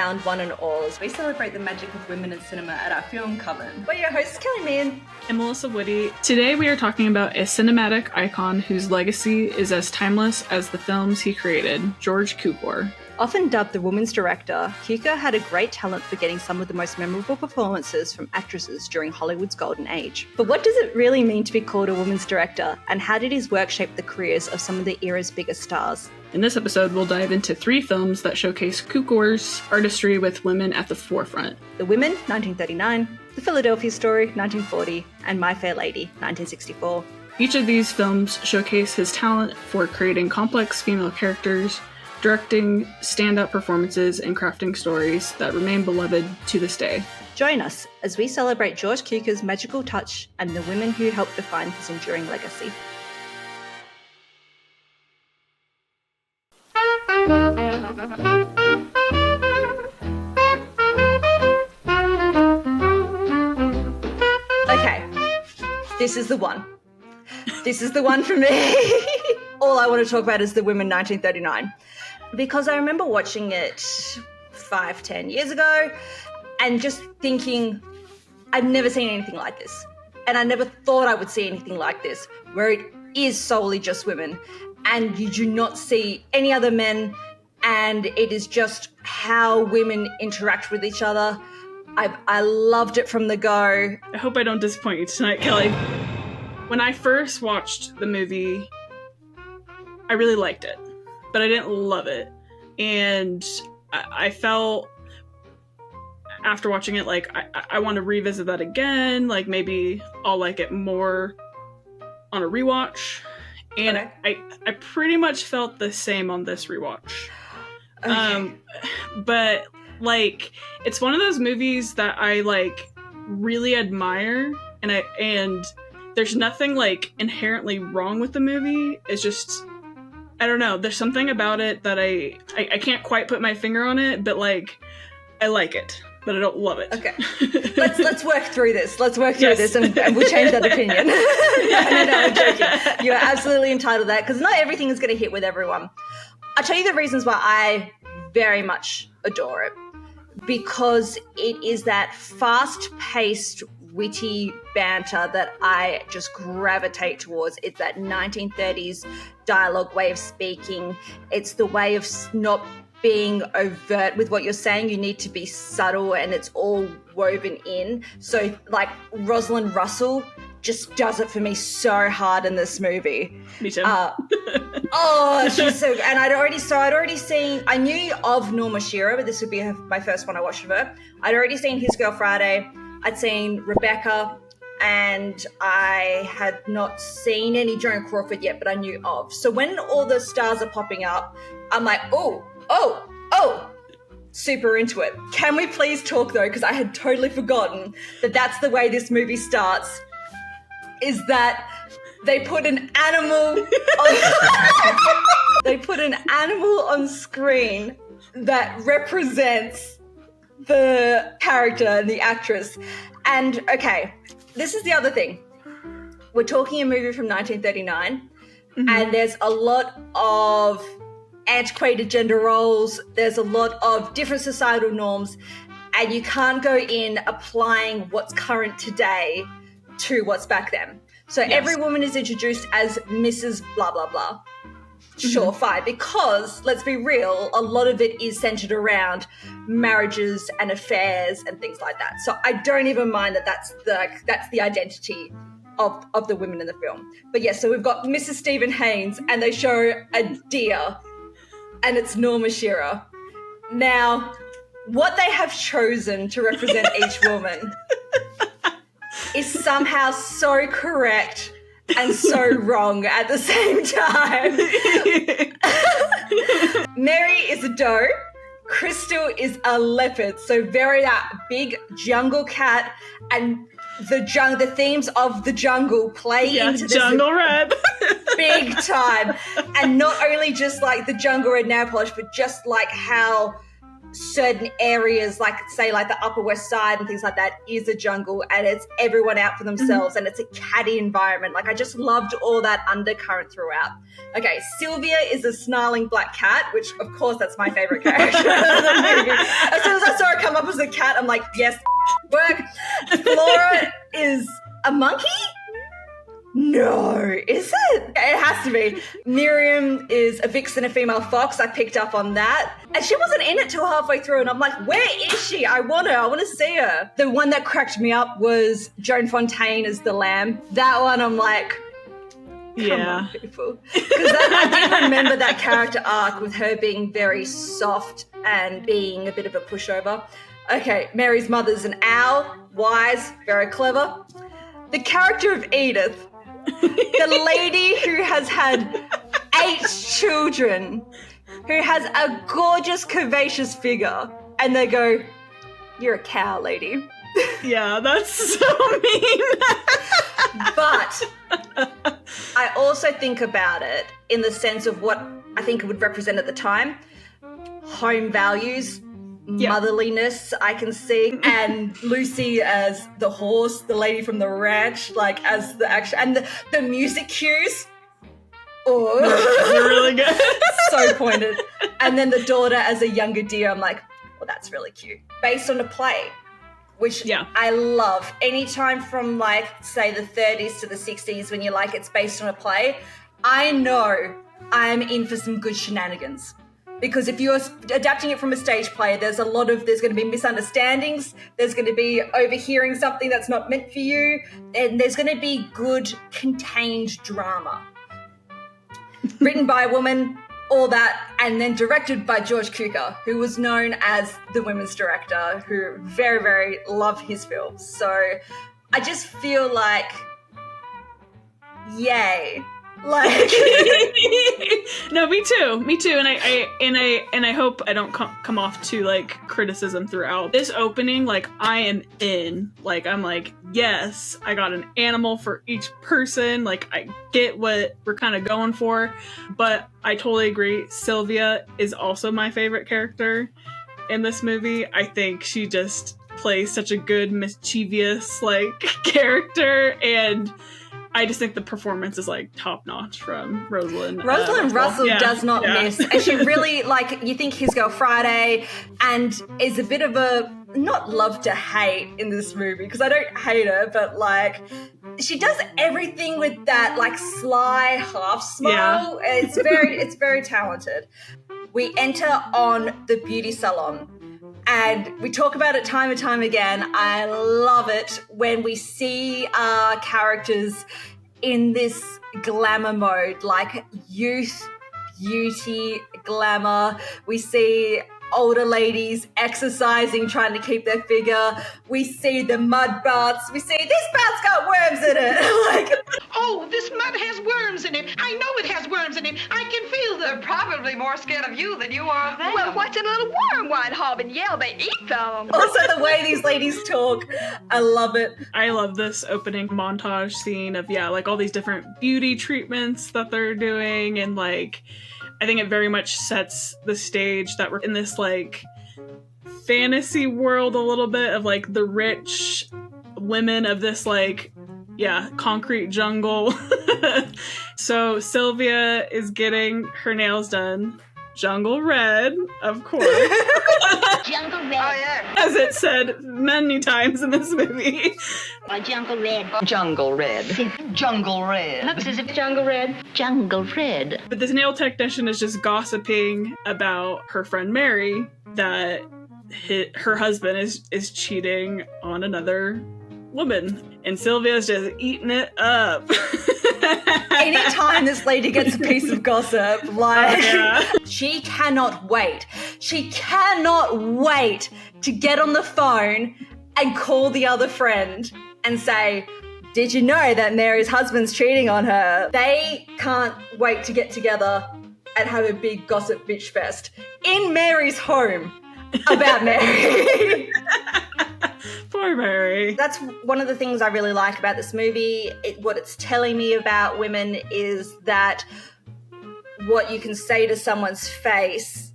around one and all as we celebrate the magic of women in cinema at our Film Coven. We're your hosts, Kelli Mehan and Melissa Woody. Today we are talking about a cinematic icon whose legacy is as timeless as the films he created, George Cukor. Often dubbed the woman's director, Cukor had a great talent for getting some of the most memorable performances from actresses during Hollywood's golden age. But what does it really mean to be called a woman's director, and how did his work shape the careers of some of the era's biggest stars? In this episode, we'll dive into 3 films that showcase Cukor's artistry with women at the forefront. The Women, 1939, The Philadelphia Story, 1940, and My Fair Lady, 1964. Each of these films showcase his talent for creating complex female characters, directing stand-up performances, and crafting stories that remain beloved to this day. Join us as we celebrate George Cukor's magical touch and the women who helped define his enduring legacy. Okay, this is the one. This is the one for me. All I want to talk about is The Women, 1939. Because I remember watching it 5-10 years ago and just thinking, I've never seen anything like this. And I never thought I would see anything like this, where it is solely just women and you do not see any other men, and it is just how women interact with each other. I loved it from the go. I hope I don't disappoint you tonight, Kelli. When I first watched the movie, I really liked it, but I didn't love it. And I felt after watching it, like, I want to revisit that again. Like, maybe I'll like it more on a rewatch. And okay. I pretty much felt the same on this rewatch. Okay. But, like, it's one of those movies that I, like, really admire. And there's nothing, like, inherently wrong with the movie. It's just, I don't know. There's something about it that I can't quite put my finger on it, but, like, I like it, but I don't love it. Okay. Let's work through this. Let's work through this and we'll change that opinion. No, I'm joking. You are absolutely entitled to that because not everything is going to hit with everyone. I'll tell you the reasons why I very much adore it. Because it is that fast-paced, witty banter that I just gravitate towards. It's that 1930s dialogue way of speaking. It's the way of not being overt with what you're saying. You need to be subtle and it's all woven in. So like Rosalind Russell just does it for me so hard in this movie. Me too. She's so good. And I'd already seen, I knew of Norma Shearer, but this would be my first one I watched of her. I'd already seen His Girl Friday. I'd seen Rebecca, and I had not seen any Joan Crawford yet, but I knew of. So when all the stars are popping up, I'm like, oh, super into it. Can we please talk though? Because I had totally forgotten that that's the way this movie starts, is that they put an animal on screen that represents the character and the actress. And okay, this is the other thing. We're talking a movie from 1939, and there's a lot of antiquated gender roles. There's a lot of different societal norms, and you can't go in applying what's current today to what's back then. So every woman is introduced as Mrs. blah, blah, blah. Sure, fine. Because, let's be real, a lot of it is centered around marriages and affairs and things like that. So I don't even mind that that's the identity of the women in the film. But yes, so we've got Mrs. Stephen Haynes, and they show a deer, and it's Norma Shearer. Now, what they have chosen to represent each woman is somehow so correct and so wrong at the same time. Mary is a doe. Crystal is a leopard. So very that big jungle cat, and the themes of the jungle play into this jungle red big time. And not only just like the jungle red nail polish, but just like how certain areas, like say like the Upper West Side and things like that, is a jungle, and it's everyone out for themselves, and it's a catty environment. Like I just loved all that undercurrent throughout. Okay, Sylvia is a snarling black cat, which of course that's my favorite character of the movie. As soon as I saw her come up as a cat, I'm like, yes, work. Flora is a monkey? No, is it? It has to be. Miriam is a vixen, a female fox. I picked up on that. And she wasn't in it till halfway through, and I'm like, where is she? I want her. I want to see her. The one that cracked me up was Joan Fontaine as the lamb. That one, I'm like, come on, people. Because I did remember that character arc with her being very soft and being a bit of a pushover. Okay, Mary's mother's an owl, wise, very clever. The character of Edith, the lady who has had 8 children, who has a gorgeous, curvaceous figure, and they go, you're a cow, lady. Yeah, that's so mean. But I also think about it in the sense of what I think it would represent at the time. Home values, motherliness, I can see, and Lucy as the horse, the lady from the ranch, like as the action, and the music cues. Oh, they're really good. So pointed. And then the daughter as a younger deer, I'm like, well, that's really cute. Based on a play, which I love. Anytime from like, say, the 30s to the 60s, when you're like, it's based on a play, I know I'm in for some good shenanigans. Because if you're adapting it from a stage play, there's going to be misunderstandings, there's going to be overhearing something that's not meant for you, and there's going to be good, contained drama. Written by a woman, all that, and then directed by George Cukor, who was known as the women's director, who very, very love his films. So I just feel like, yay. Like no, me too, and I hope I don't come off to like criticism throughout this opening. Like I am in, like I'm like, yes, I got an animal for each person. Like I get what we're kind of going for, but I totally agree. Sylvia is also my favorite character in this movie. I think she just plays such a good mischievous like character, and I just think the performance is like top notch from Rosalind. Rosalind Russell does not miss. And she really, like, you think His Girl Friday, and is a bit of a, not love to hate in this movie, because I don't hate her, but like, she does everything with that like sly half smile. Yeah. It's very talented. We enter on the beauty salon. And we talk about it time and time again. I love it when we see our characters in this glamour mode, like youth, beauty, glamour. We see older ladies exercising, trying to keep their figure. We see the mud baths. We see this bath's got worms in it. Like, oh, this mud has worms in it. I know it has worms in it. I can feel them. They're probably more scared of you than you are of them. Well, what's a little worm? White hob and yell, they eat them. Also, the way these ladies talk, I love it. I love this opening montage scene of, like all these different beauty treatments that they're doing, and like, I think it very much sets the stage that we're in this like fantasy world a little bit of like the rich women of this like, concrete jungle. So Sylvia is getting her nails done. Jungle red, of course. Jungle red. Oh, yeah. As it said many times in this movie. Jungle red. Jungle red. Jungle red. Looks as if jungle red. Jungle red. But this nail technician is just gossiping about her friend Mary, that her husband is cheating on another woman. And Sylvia's just eating it up. Anytime this lady gets a piece of gossip, like, she cannot wait. She cannot wait to get on the phone and call the other friend and say, did you know that Mary's husband's cheating on her? They can't wait to get together and have a big gossip bitch fest in Mary's home about Mary. Poor Mary. That's one of the things I really like about this movie. What it's telling me about women is that what you can say to someone's face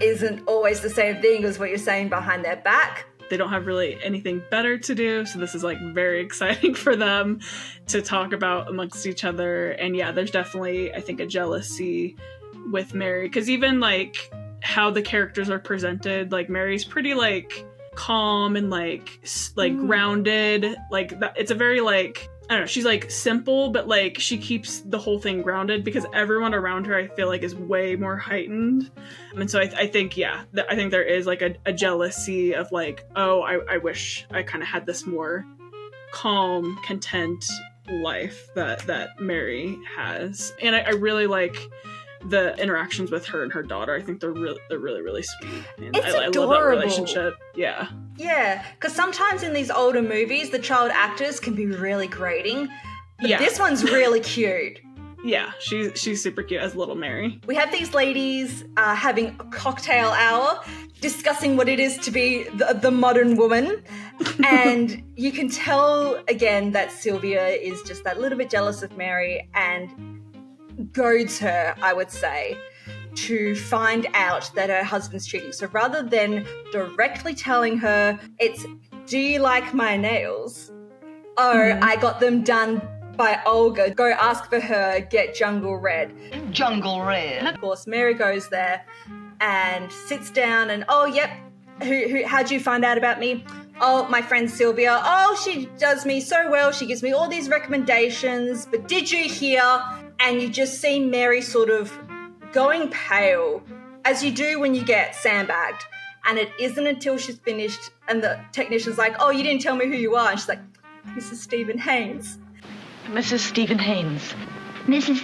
isn't always the same thing as what you're saying behind their back. They don't have really anything better to do, so this is like very exciting for them to talk about amongst each other. And yeah, there's definitely, I think, a jealousy with Mary, because even like how the characters are presented, like Mary's pretty like calm and like grounded, like it's a very like, I don't know, she's like simple, but like she keeps the whole thing grounded because everyone around her, I feel like, is way more heightened. And so I think, yeah, I think there is like a jealousy of like, oh, I wish I kind of had this more calm, content life that Mary has. And I really like the interactions with her and her daughter. I think they're really sweet. And it's I adorable. love that relationship. Yeah. Yeah, because sometimes in these older movies, the child actors can be really grating. But Yeah. this one's really cute. Yeah, she's super cute as little Mary. We have these ladies having a cocktail hour, discussing what it is to be the modern woman. And you can tell, again, that Sylvia is just that little bit jealous of Mary and goads her, I would say, to find out that her husband's cheating. So rather than directly telling her, it's, do you like my nails? Oh, I got them done by Olga. Go ask for her, get jungle red. Jungle red. Of course, Mary goes there and sits down and, oh, yep, how'd you find out about me? Oh, my friend Sylvia. Oh, she does me so well. She gives me all these recommendations. But did you hear? And you just see Mary sort of going pale, as you do when you get sandbagged. And it isn't until she's finished and the technician's like, oh, you didn't tell me who you are. And she's like, Mrs. Stephen Haynes. Mrs. Stephen Haynes. Mrs.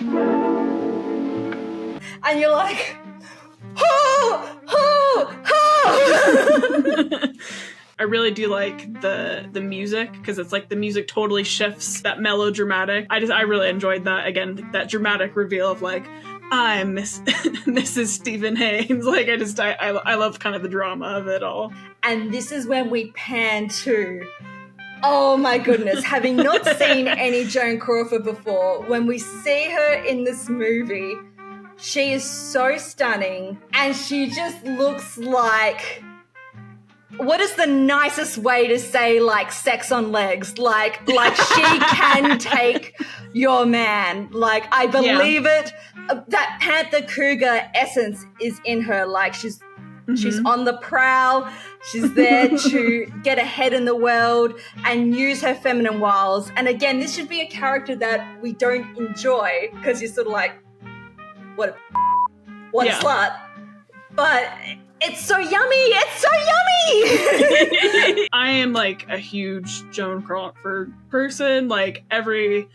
And you're like, oh, oh, oh. I really do like the music, because it's like the music totally shifts, that melodramatic. I really enjoyed that. Again, that dramatic reveal of like, I'm Mrs. Stephen Haynes. Like I love kind of the drama of it all. And this is when we pan to, oh my goodness, having not seen any Joan Crawford before, when we see her in this movie, she is so stunning and she just looks like, what is the nicest way to say like sex on legs? Like she can take your man. Like I believe it. That Panther Cougar essence is in her. Like she's on the prowl. She's there to get ahead in the world and use her feminine wiles. And again, this should be a character that we don't enjoy because you're sort of like, what a slut. But it's so yummy. It's so yummy. I am like a huge Joan Crawford person. Like every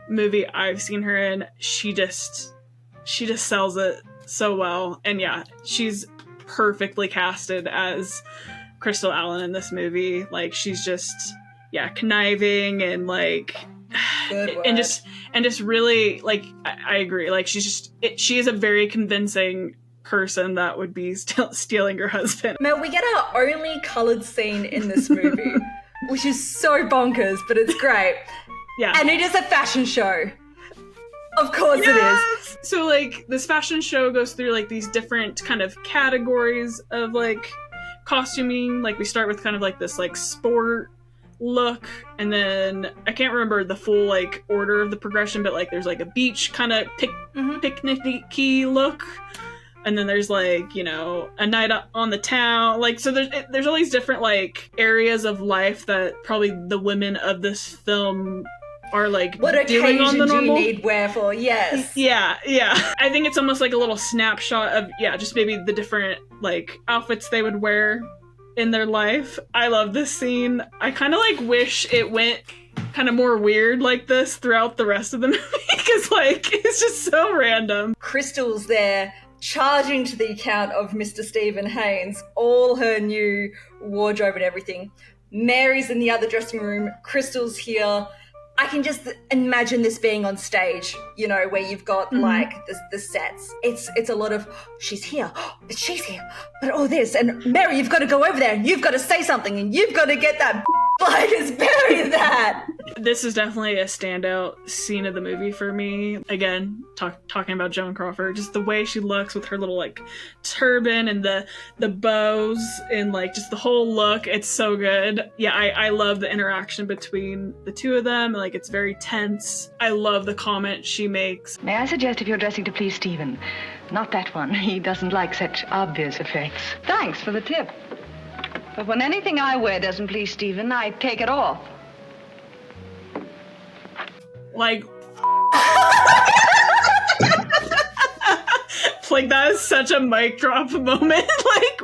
movie I've seen her in, she just sells it so well. And yeah, she's perfectly casted as Crystal Allen in this movie. Like she's just conniving and like and just really like I agree. Like she is a very convincing person that would be stealing your husband. Mel, we get our only coloured scene in this movie, which is so bonkers, but it's great. Yeah. And it is a fashion show. Of course it is. So like this fashion show goes through like these different kind of categories of like costuming. Like we start with kind of like this like sport look, and then I can't remember the full like order of the progression, but like there's like a beach kind of picnic-y look. And then there's like, you know, a night on the town. Like, so there's all these different like areas of life that probably the women of this film are like what doing on the occasion do normal. you need wear for? Yes. Yeah. I think it's almost like a little snapshot of just maybe the different like outfits they would wear in their life. I love this scene. I kind of like wish it went kind of more weird like this throughout the rest of the movie because like it's just so random. Crystal's there, charging to the account of Mr. Stephen Haynes, all her new wardrobe and everything. Mary's in the other dressing room, Crystal's here. I can just imagine this being on stage, you know, where you've got like the sets. It's a lot of, she's here, but she's here, but all this. And Mary, you've got to go over there and you've got to say something and you've got to get that like it's very that. This is definitely a standout scene of the movie for me. Again, talking about Joan Crawford, just the way she looks with her little like turban and the bows and like just the whole look. It's so good. Yeah, I love the interaction between the two of them. Like, it's very tense. I love the comment she makes. May I suggest, if you're dressing to please Stephen, not that one. He doesn't like such obvious effects. Thanks for the tip. But when anything I wear doesn't please Stephen, I take it off. Like, like that is such a mic drop moment. Like,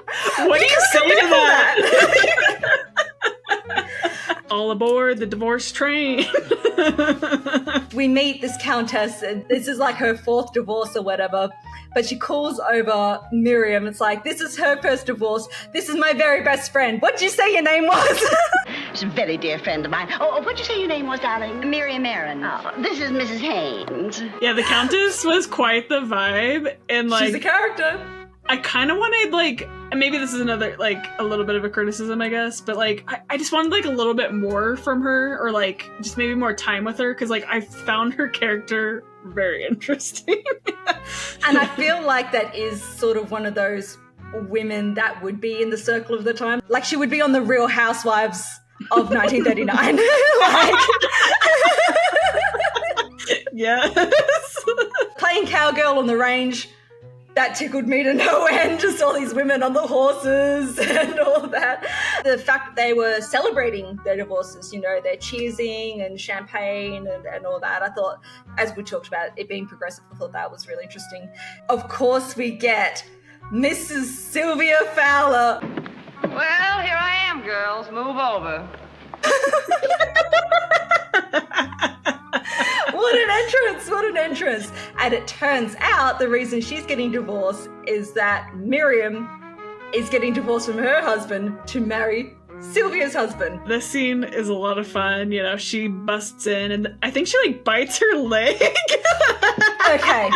what do you say to that? All aboard the divorce train. We meet this countess, and this is like her 4th divorce or whatever. But she calls over Miriam. It's like, this is her first divorce. This is my very best friend. What did you say your name was? She's a very dear friend of mine. Oh, what'd you say your name was, darling? Miriam Aaron. Oh, this is Mrs. Haynes. Yeah, the Countess was quite the vibe. And like, She's a character. I kind of wanted, like, and maybe this is another, like, a little bit of a criticism, I guess, but, like, I just wanted, like, a little bit more from her, or, like, just maybe more time with her, because, like, I found her character very interesting. And I feel like that is sort of one of those women that would be in the circle of the time. Like, she would be on the Real Housewives of 1939. Like, Yes. playing cowgirl on the range. That tickled me to no end, just all these women on the horses and all that. The fact that they were celebrating their divorces, you know, they're cheersing and champagne and all that. I thought, as we talked about it being progressive, I thought that was really interesting. Of course, we get Mrs. Sylvia Fowler. Well, here I am, girls. Move over. What an entrance! What an entrance! And it turns out the reason she's getting divorced is that Miriam is getting divorced from her husband to marry Sylvia's husband. This scene is a lot of fun. You know, she busts in and I think she like bites her leg. Okay.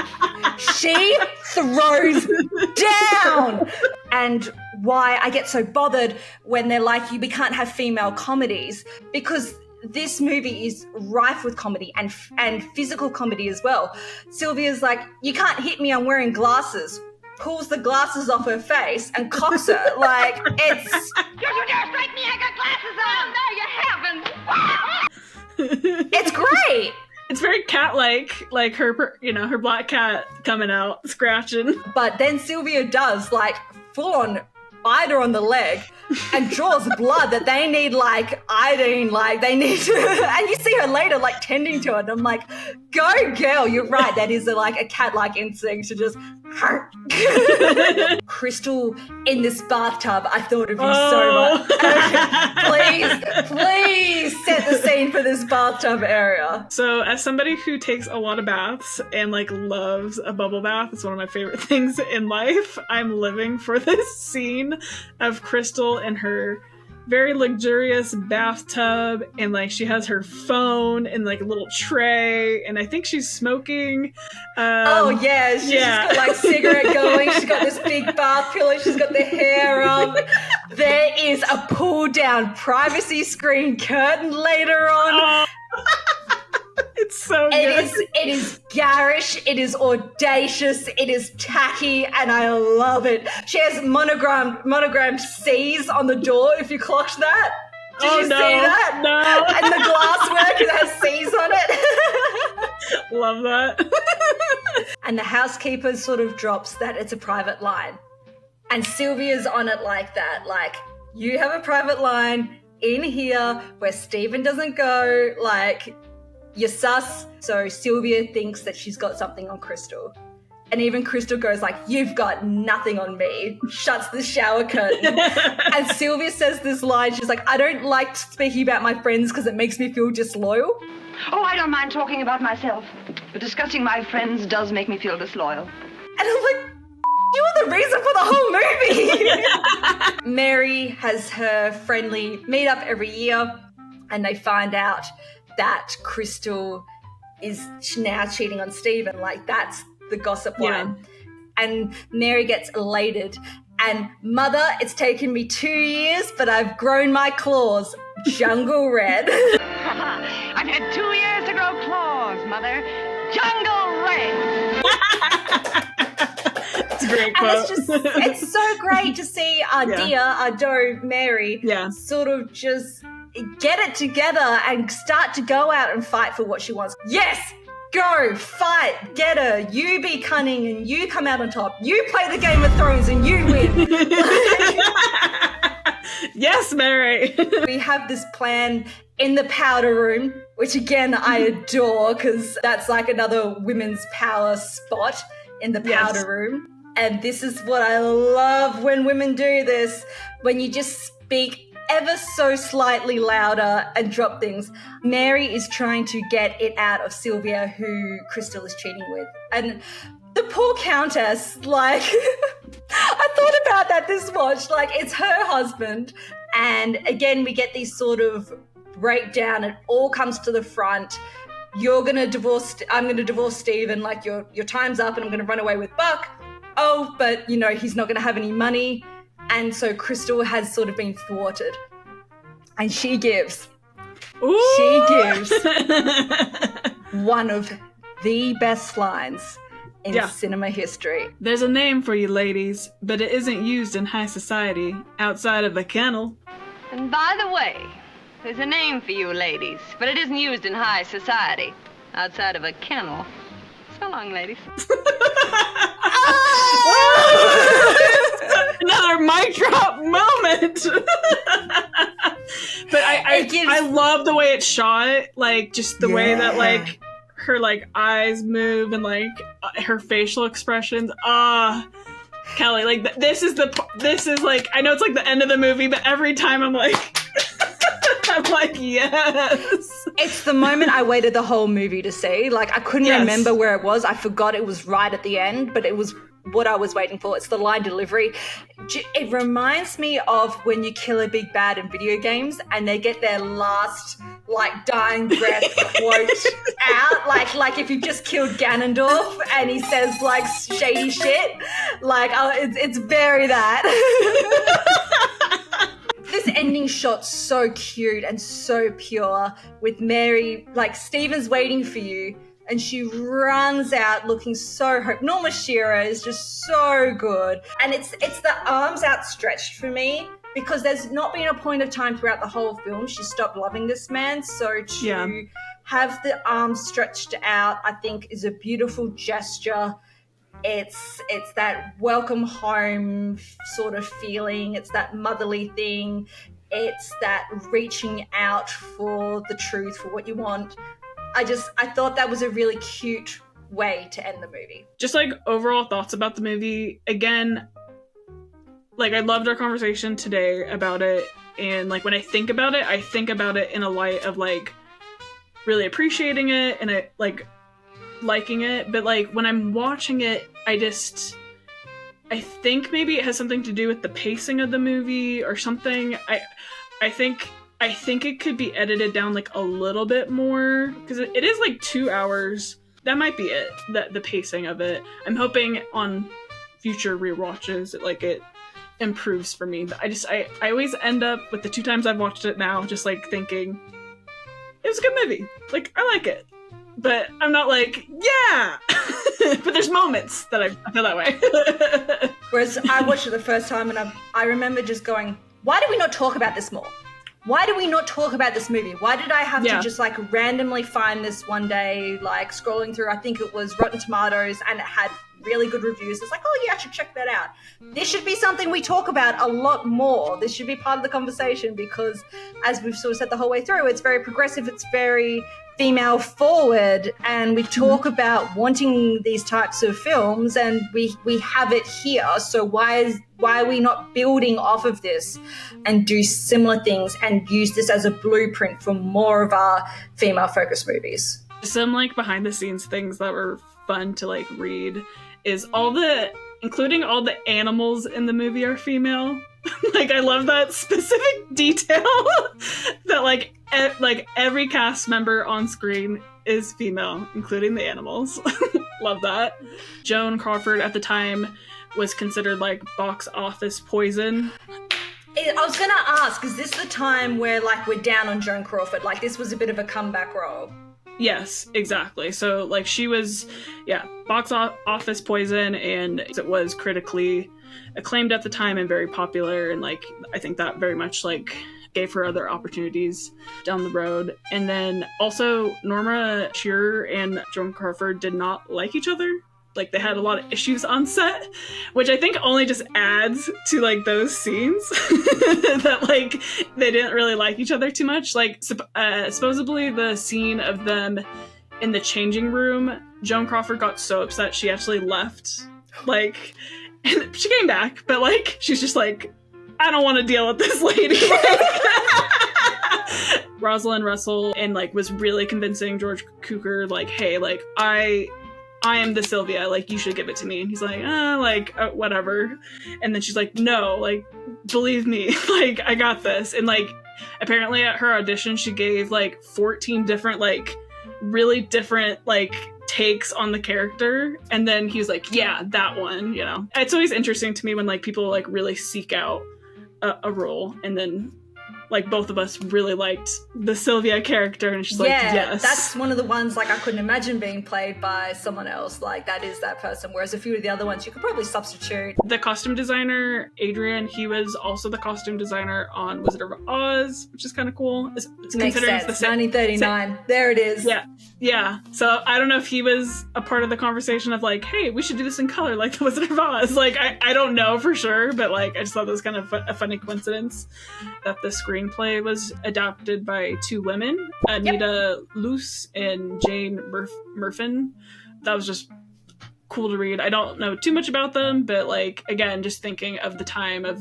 She throws down. And why I get so bothered when they're like, we can't have female comedies, because this movie is rife with comedy and physical comedy as well. Sylvia's like, you can't hit me, I'm wearing glasses. Pulls the glasses off her face and cocks her. Like, it's... Don't you dare strike me, I got glasses on. No, you haven't. It's great. It's very cat-like, like her, you know, her black cat coming out, scratching. But then Sylvia does, like, full-on bite her on the leg and draws blood that they need, like, iodine, like, they need to... And you see her later, like, tending to it. And I'm like, go, girl, you're right. That is, a cat-like instinct to just... Crystal in this bathtub, I thought of you so much. Please set the scene for this bathtub area. So, as somebody who takes a lot of baths and like loves a bubble bath, it's one of my favorite things in life. I'm living for this scene of Crystal in her very luxurious bathtub, and like she has her phone and like a little tray, and I think she's smoking. Oh yeah, she's just got like cigarette going. She's got this big bath pillow. She's got the hair up. There is a pull down privacy screen curtain later on. It's so good. It is garish, it is audacious, it is tacky, and I love it. She has monogrammed C's on the door, if you clocked that. Did you see that? No. And the glasswork that has C's on it. Love that. And the housekeeper sort of drops that it's a private line. And Sylvia's on it like that. Like, you have a private line in here where Stephen doesn't go, like... You're sus. So Sylvia thinks that she's got something on Crystal. And even Crystal goes like, you've got nothing on me. Shuts the shower curtain. And Sylvia says this line. She's like, I don't like speaking about my friends because it makes me feel disloyal. Oh, I don't mind talking about myself. But discussing my friends does make me feel disloyal. And I'm like, you're the reason for the whole movie. Mary has her friendly meetup every year. And they find out that Crystal is now cheating on Stephen. Like, that's the gossip line. And Mary gets elated. And mother, it's taken me 2 years, but I've grown my claws. Jungle Red. I've had 2 years to grow claws, Mother. Jungle Ray. It's a great And quote. it's so great to see our doe Mary sort of just get it together and start to go out and fight for what she wants. Yes! Go, fight, get her, you be cunning and you come out on top. You play the Game of Thrones and you win. Yes, Mary. We have this plan in the powder room, which again I adore because that's like another women's power spot in the powder room. And this is what I love when women do this, when you just speak ever so slightly louder and drop things. Mary is trying to get it out of Sylvia, who Crystal is cheating with. And the poor Countess, like, I thought about that this watch. Like, it's her husband. And again, we get these sort of breakdown. It all comes to the front. I'm going to divorce Stephen. Like, your time's up and I'm going to run away with Buck. Oh, but, you know, he's not going to have any money. And so Crystal has sort of been thwarted. And she gives one of the best lines in cinema history. There's a name for you ladies, but it isn't used in high society outside of the kennel. And by the way, there's a name for you ladies, but it isn't used in high society outside of a kennel. So long, ladies. Another mic drop moment. But I love the way it's shot, like just the way that like her like eyes move and like her facial expressions. Kelly, like this is like, I know it's like the end of the movie, but every time I'm like I'm like, yes. It's the moment I waited the whole movie to see. Like, I couldn't remember where it was. I forgot it was right at the end, but it was what I was waiting for. It's the line delivery. It reminds me of when you kill a big bad in video games and they get their last, like, dying breath quote out. Like if you just killed Ganondorf and he says, like, shady shit. Like, it's very that. This ending shot's so cute and so pure with Mary, like, Stephen's waiting for you, and she runs out looking so hope. Norma Shearer is just so good. And it's the arms outstretched for me, because there's not been a point of time throughout the whole film she stopped loving this man. So to have the arms stretched out, I think, is a beautiful gesture. It's that welcome home sort of feeling. It's that motherly thing. It's that reaching out for the truth, for what you want. I thought that was a really cute way to end the movie. Just like overall thoughts about the movie. Again, like I loved our conversation today about it. And like when I think about it in a light of like really appreciating it and I like liking it. But like when I'm watching it, I think maybe it has something to do with the pacing of the movie or something. I think it could be edited down like a little bit more, because it is like 2 hours. That might be it, the pacing of it. I'm hoping on future rewatches it improves for me. But I always end up with the 2 times I've watched it now just like thinking it was a good movie. Like I like it. But I'm not like, yeah! But there's moments that I feel that way. Whereas I watched it the first time and I remember just going, why did we not talk about this more? Why do we not talk about this movie? Why did I have to just like randomly find this one day, like scrolling through, I think it was Rotten Tomatoes, and it had really good reviews. It's like, oh yeah, I should check that out. This should be something we talk about a lot more. This should be part of the conversation because, as we've sort of said the whole way through, it's very progressive, it's very female forward, and we talk about wanting these types of films, and we have it here. So why are we not building off of this and do similar things and use this as a blueprint for more of our female focused movies? Some like behind the scenes things that were fun to like read is including all the animals in the movie are female. Like I love that specific detail that like every cast member on screen is female, including the animals. Love that. Joan Crawford at the time was considered like box office poison. I was gonna ask, is this the time where like we're down on Joan Crawford? Like this was a bit of a comeback role. Yes, exactly. So like she was, box office poison, and it was critically acclaimed at the time and very popular, and like I think that very much like gave her other opportunities down the road. And then also Norma Shearer and Joan Crawford did not like each other. Like they had a lot of issues on set, which I think only just adds to like those scenes that like they didn't really like each other too much. Like supposedly the scene of them in the changing room, Joan Crawford got so upset she actually left. Like, and she came back, but like she's just like, I don't want to deal with this lady. Rosalind Russell and like was really convincing George Cukor like, hey, like I am the Sylvia, like you should give it to me. And he's like, whatever. And then she's like, no, like believe me, like I got this. And like apparently at her audition she gave like 14 different like really different like takes on the character, and then he was like, yeah, that one, you know. It's always interesting to me when like people like really seek out a role, and then like both of us really liked the Sylvia character, and she's like, yes. That's one of the ones like I couldn't imagine being played by someone else. Like that is that person. Whereas a few of the other ones you could probably substitute. The costume designer, Adrian, he was also the costume designer on Wizard of Oz, which is kind of cool. It's Makes sense. The same, 1939. There it is. Yeah. So I don't know if he was a part of the conversation of like, hey, we should do this in color like the Wizard of Oz. Like I don't know for sure, but like I just thought that was kind of a funny coincidence that the screenplay was adapted by two women, Anita Luce and Jane Murfin. That was just cool to read. I don't know too much about them, but like again, just thinking of the time of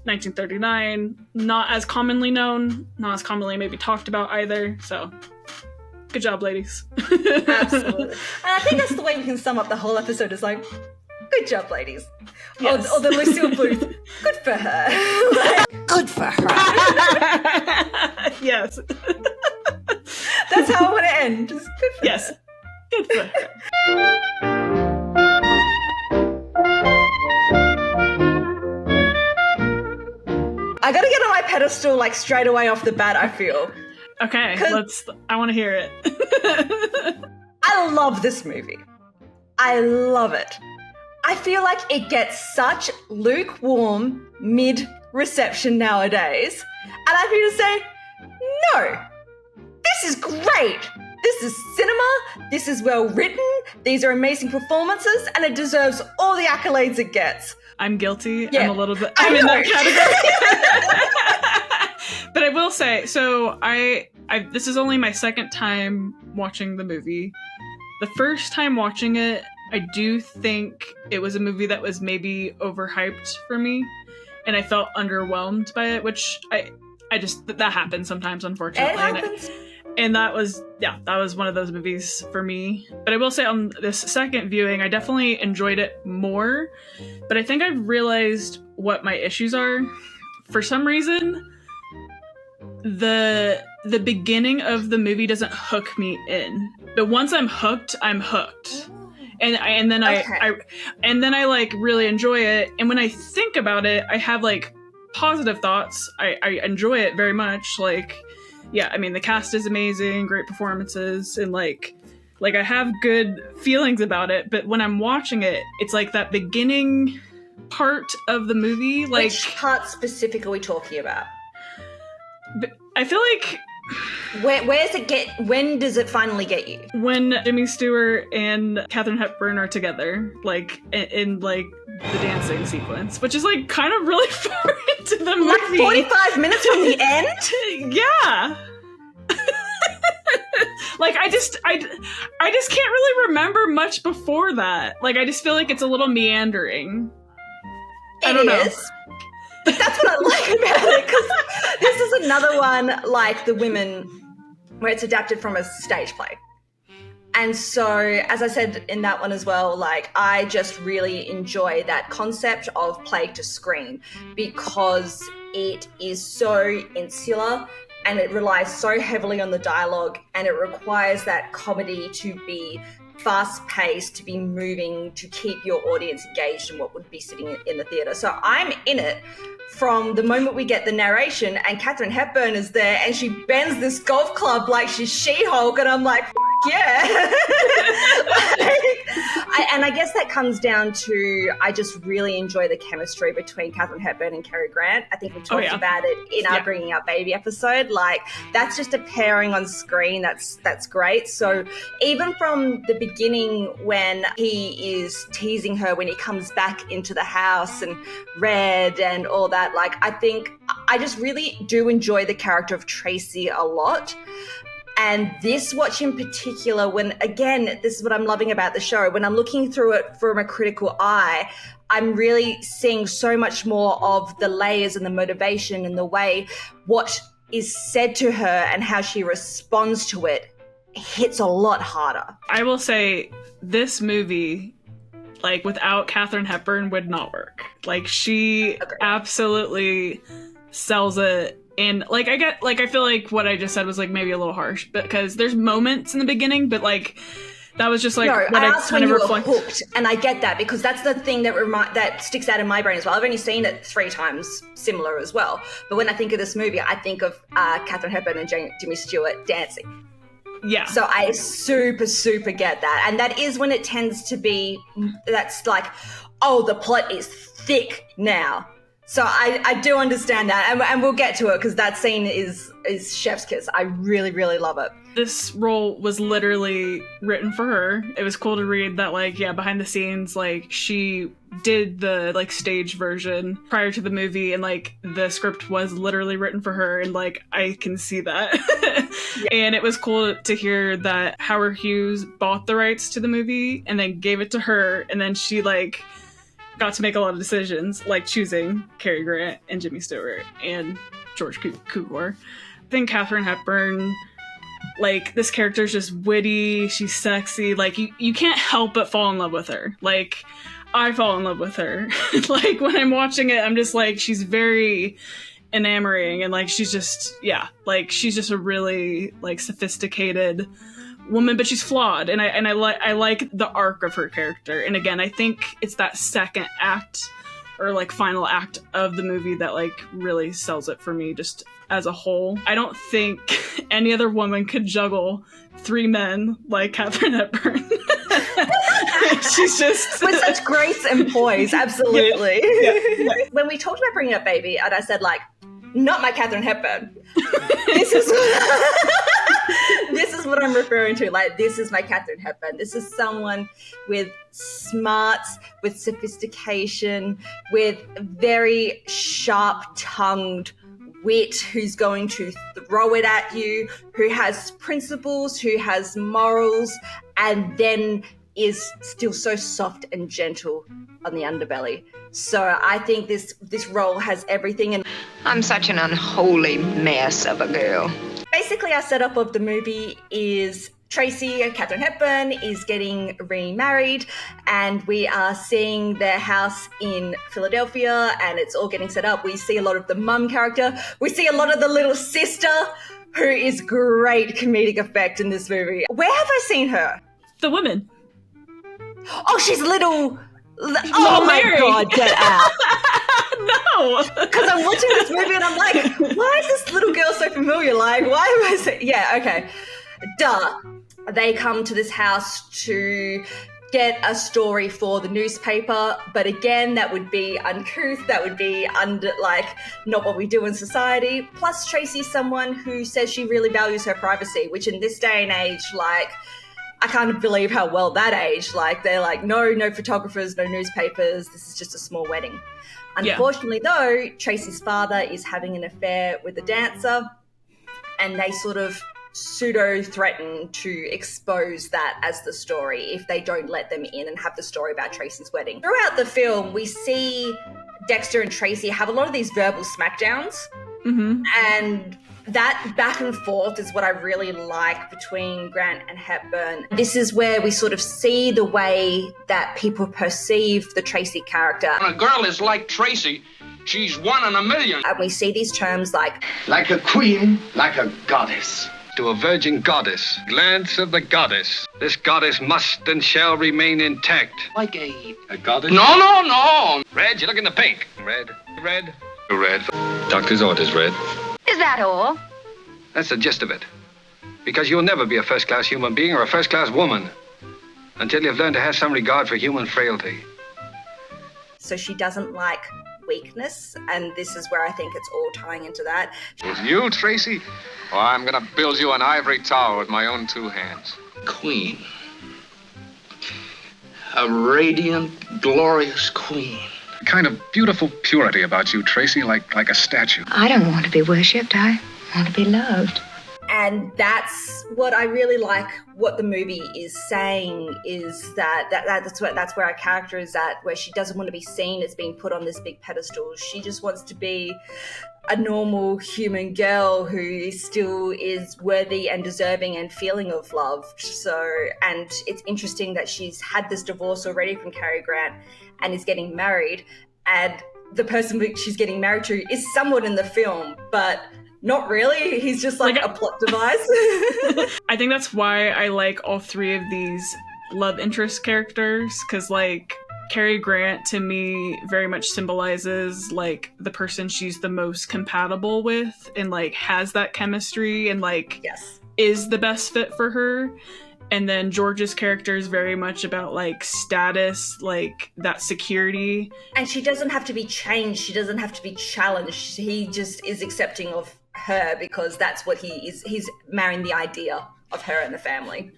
1939, not as commonly known, not as commonly maybe talked about either. So good job, ladies. Absolutely. And I think that's the way we can sum up the whole episode, is like, good job, ladies. Yes. Or the Lucille Bluth, good for her. Good for her. Yes. That's how I want to end. Just good for yes. her. Good for her. I gotta get on my pedestal like straight away off the bat, I feel. Okay, I want to hear it. I love this movie. I love it. I feel like it gets such lukewarm mid-reception nowadays. And I feel to say, no, this is great. This is cinema. This is well written. These are amazing performances, and it deserves all the accolades it gets. I'm guilty. Yeah. I'm a little bit. I'm in that category. But I will say, so I this is only my second time watching the movie. The first time watching it, I do think it was a movie that was maybe overhyped for me, and I felt underwhelmed by it, which I just, that happens sometimes, unfortunately. It happens. And that was one of those movies for me. But I will say on this second viewing, I definitely enjoyed it more. But I think I've realized what my issues are. For some reason, the beginning of the movie doesn't hook me in. But once I'm hooked, I'm hooked. And then I like really enjoy it. And when I think about it, I have like positive thoughts. I enjoy it very much. Like, yeah, I mean, the cast is amazing, great performances, and like I have good feelings about it. But when I'm watching it, it's like that beginning part of the movie. Like, which part specific are we talking about? I feel like when does it finally get you? When Jimmy Stewart and Katharine Hepburn are together, like in like the dancing sequence, which is like kind of really far into the movie. Like 45 minutes from the end? Yeah. Like I just can't really remember much before that. Like I just feel like it's a little meandering. I don't know. But that's what I like about it, because this is another one like The Women, where it's adapted from a stage play. And so, as I said in that one as well, like I just really enjoy that concept of play to screen, because it is so insular and it relies so heavily on the dialogue, and it requires that comedy to be fast-paced, to be moving, to keep your audience engaged in what would be sitting in the theatre. So I'm in it from the moment we get the narration, and Katharine Hepburn is there, and she bends this golf club like she's She-Hulk, and I'm like, yeah. And I guess that comes down to, I just really enjoy the chemistry between Katharine Hepburn and Cary Grant. I think we talked about it in our Bringing Up Baby episode. Like, that's just a pairing on screen. That's great. So even from the beginning, when he is teasing her, when he comes back into the house and Red and all that, like, I think I just really do enjoy the character of Tracy a lot. And this watch in particular, when, again, this is what I'm loving about the show, when I'm looking through it from a critical eye, I'm really seeing so much more of the layers and the motivation and the way what is said to her and how she responds to it hits a lot harder. I will say this movie, like, without Katharine Hepburn would not work. Like, she absolutely sells it. And like I feel like what I just said was like maybe a little harsh, because there's moments in the beginning, but like that was just like what I kind of reflect. Hooked, and I get that, because that's the thing that sticks out in my brain as well. I've only seen it 3 times, similar as well. But when I think of this movie, I think of Katharine Hepburn and Jimmy Stewart dancing. Yeah. So I super get that, and that is when it tends to be. That's like, oh, the plot is thick now. So I do understand that, and we'll get to it, because that scene is chef's kiss. I really love it. This role was literally written for her. It was cool to read that, like, yeah, behind the scenes, like, she did the, like, stage version prior to the movie, and, like, the script was literally written for her, and, like, I can see that. Yeah. And it was cool to hear that Howard Hughes bought the rights to the movie and then gave it to her, and then she, like, got to make a lot of decisions, like choosing Cary Grant and Jimmy Stewart and George Cukor. I think Katharine Hepburn, like, this character is just witty, she's sexy, like, you can't help but fall in love with her. Like, I fall in love with her. Like, when I'm watching it, I'm just like, she's very enamoring, and like, she's just, yeah, like, she's just a really, like, sophisticated woman, but she's flawed, and I like the arc of her character. And again, I think it's that second act, or like final act of the movie, that like really sells it for me just as a whole. I don't think any other woman could juggle 3 men like Katharine Hepburn. She's just with such grace and poise. Absolutely. Yeah. When we talked about Bringing Up Baby, and I said, like, not my Katharine Hepburn. This is what I'm referring to. Like, this is my Katharine Hepburn. This is someone with smarts, with sophistication, with very sharp-tongued wit, who's going to throw it at you, who has principles, who has morals, and then is still so soft and gentle on the underbelly. So I think this role has everything. And I'm such an unholy mess of a girl. Basically, our setup of the movie is Tracy, Katharine Hepburn, is getting remarried, and we are seeing their house in Philadelphia, and it's all getting set up. We see a lot of the mum character. We see a lot of the little sister, who is great comedic effect in this movie. Where have I seen her? The Woman. Oh, she's little... Oh my Mary. God, get out. No. Because I'm watching this movie and I'm like, why is this little girl so familiar? Like, why am I so... Yeah, okay. Duh. They come to this house to get a story for the newspaper, but again, that would be uncouth, that would be not what we do in society. Plus, Tracy's someone who says she really values her privacy, which in this day and age, like, I can't believe how well that aged. Like, they're like, no photographers, no newspapers, this is just a small wedding. Unfortunately, though, Tracy's father is having an affair with a dancer, and they sort of pseudo-threaten to expose that as the story if they don't let them in and have the story about Tracy's wedding. Throughout the film, we see Dexter and Tracy have a lot of these verbal smackdowns, and that back and forth is what I really like between Grant and Hepburn. This is where we sort of see the way that people perceive the Tracy character. When a girl is like Tracy, She's one in a million. And we see these terms like a queen, like a goddess. To a virgin goddess. Glance of the goddess. This goddess must and shall remain intact. Like a goddess? No. Red, you're looking the pink. Red. Doctor's orders, Red. Is that all? That's the gist of it. Because you'll never be a first-class human being or a first-class woman until you've learned to have some regard for human frailty. so she doesn't like weakness, and this is where I think it's all tying into that. With you, Tracy? Well, I'm gonna build you an ivory tower with my own two hands. Queen. A radiant, glorious queen. A kind of beautiful purity about you, Tracy, like a statue. I don't want to be worshipped. I want to be loved. And that's what I really like. What the movie is saying is that's where our character is at, where she doesn't want to be seen as being put on this big pedestal. She just wants to be a normal human girl who still is worthy and deserving and feeling of love. So, and it's interesting that she's had this divorce already from Cary Grant and is getting married, and the person she's getting married to is someone in the film, but not really. He's just like a plot device. I think that's why I like all three of these love interest characters, because like Cary Grant to me very much symbolizes like the person she's the most compatible with and like has that chemistry and like yes, is the best fit for her. And then George's character is very much about like status, like that security. And she doesn't have to be changed. She doesn't have to be challenged. He just is accepting of her because that's what he is. He's marrying the idea of her and the family.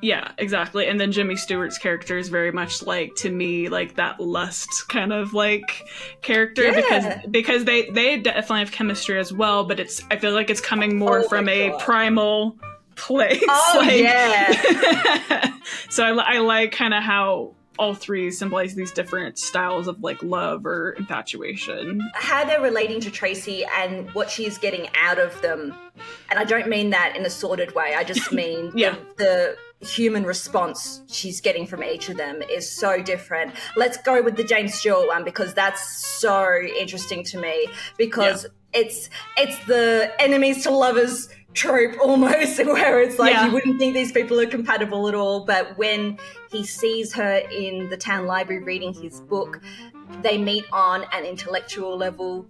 Yeah, exactly. And then Jimmy Stewart's character is very much like, to me, like that lust kind of like character, because they definitely have chemistry as well, but I feel like it's coming more from a primal place. Oh, like, yeah. So I like kind of how all three symbolize these different styles of like love or infatuation. How they're relating to Tracy and what she's getting out of them. And I don't mean that in a sordid way. I just mean the human response she's getting from each of them is so different. Let's go with the James Stewart one because that's so interesting to me, because it's the enemies to lovers trope almost, where it's like you wouldn't think these people are compatible at all, but when he sees her in the town library reading his book, they meet on an intellectual level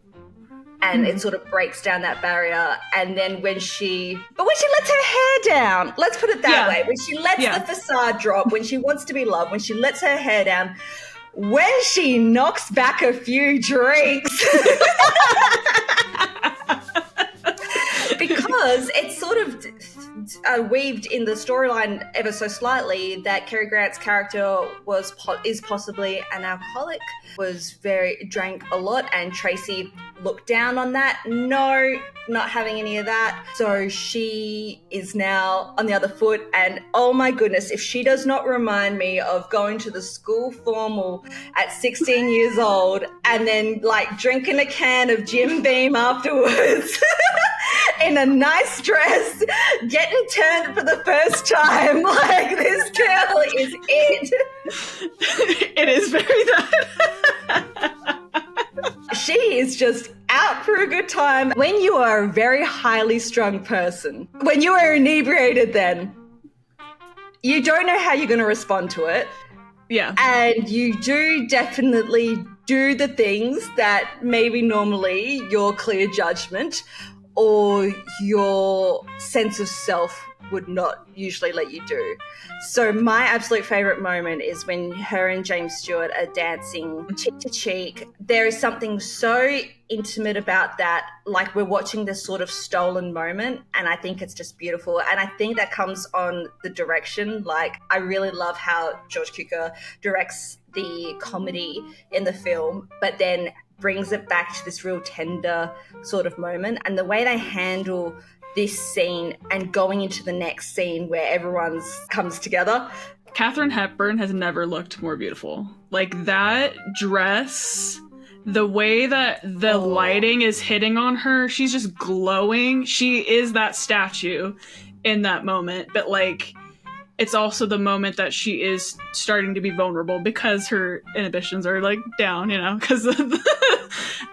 and it sort of breaks down that barrier. And then when she lets her hair down, let's put it that way, when she lets the facade drop, when she wants to be loved, when she lets her hair down, when she knocks back a few drinks because it's sort of weaved in the storyline ever so slightly that Cary Grant's character is possibly an alcoholic, drank a lot, and Tracy looked down on that. No, not having any of that. So she is now on the other foot, and oh my goodness, if she does not remind me of going to the school formal at 16 years old and then like drinking a can of Jim Beam afterwards in a nice dress, getting turned for the first time, like this girl is it. It is very that. She is just out for a good time. When you are a very highly strung person, when you are inebriated, then you don't know how you're going to respond to it. Yeah. And you do definitely do the things that maybe normally your clear judgment or your sense of self would not usually let you do. So my absolute favorite moment is when her and James Stewart are dancing cheek to cheek. There is something so intimate about that, like we're watching this sort of stolen moment, and I think it's just beautiful. And I think that comes on the direction. Like, I really love how George Cukor directs the comedy in the film, but then brings it back to this real tender sort of moment. And the way they handle this scene and going into the next scene where everyone's comes together. Katharine Hepburn has never looked more beautiful. Like that dress, the way that the lighting is hitting on her, she's just glowing. She is that statue in that moment. But like, it's also the moment that she is starting to be vulnerable because her inhibitions are like down, you know, because of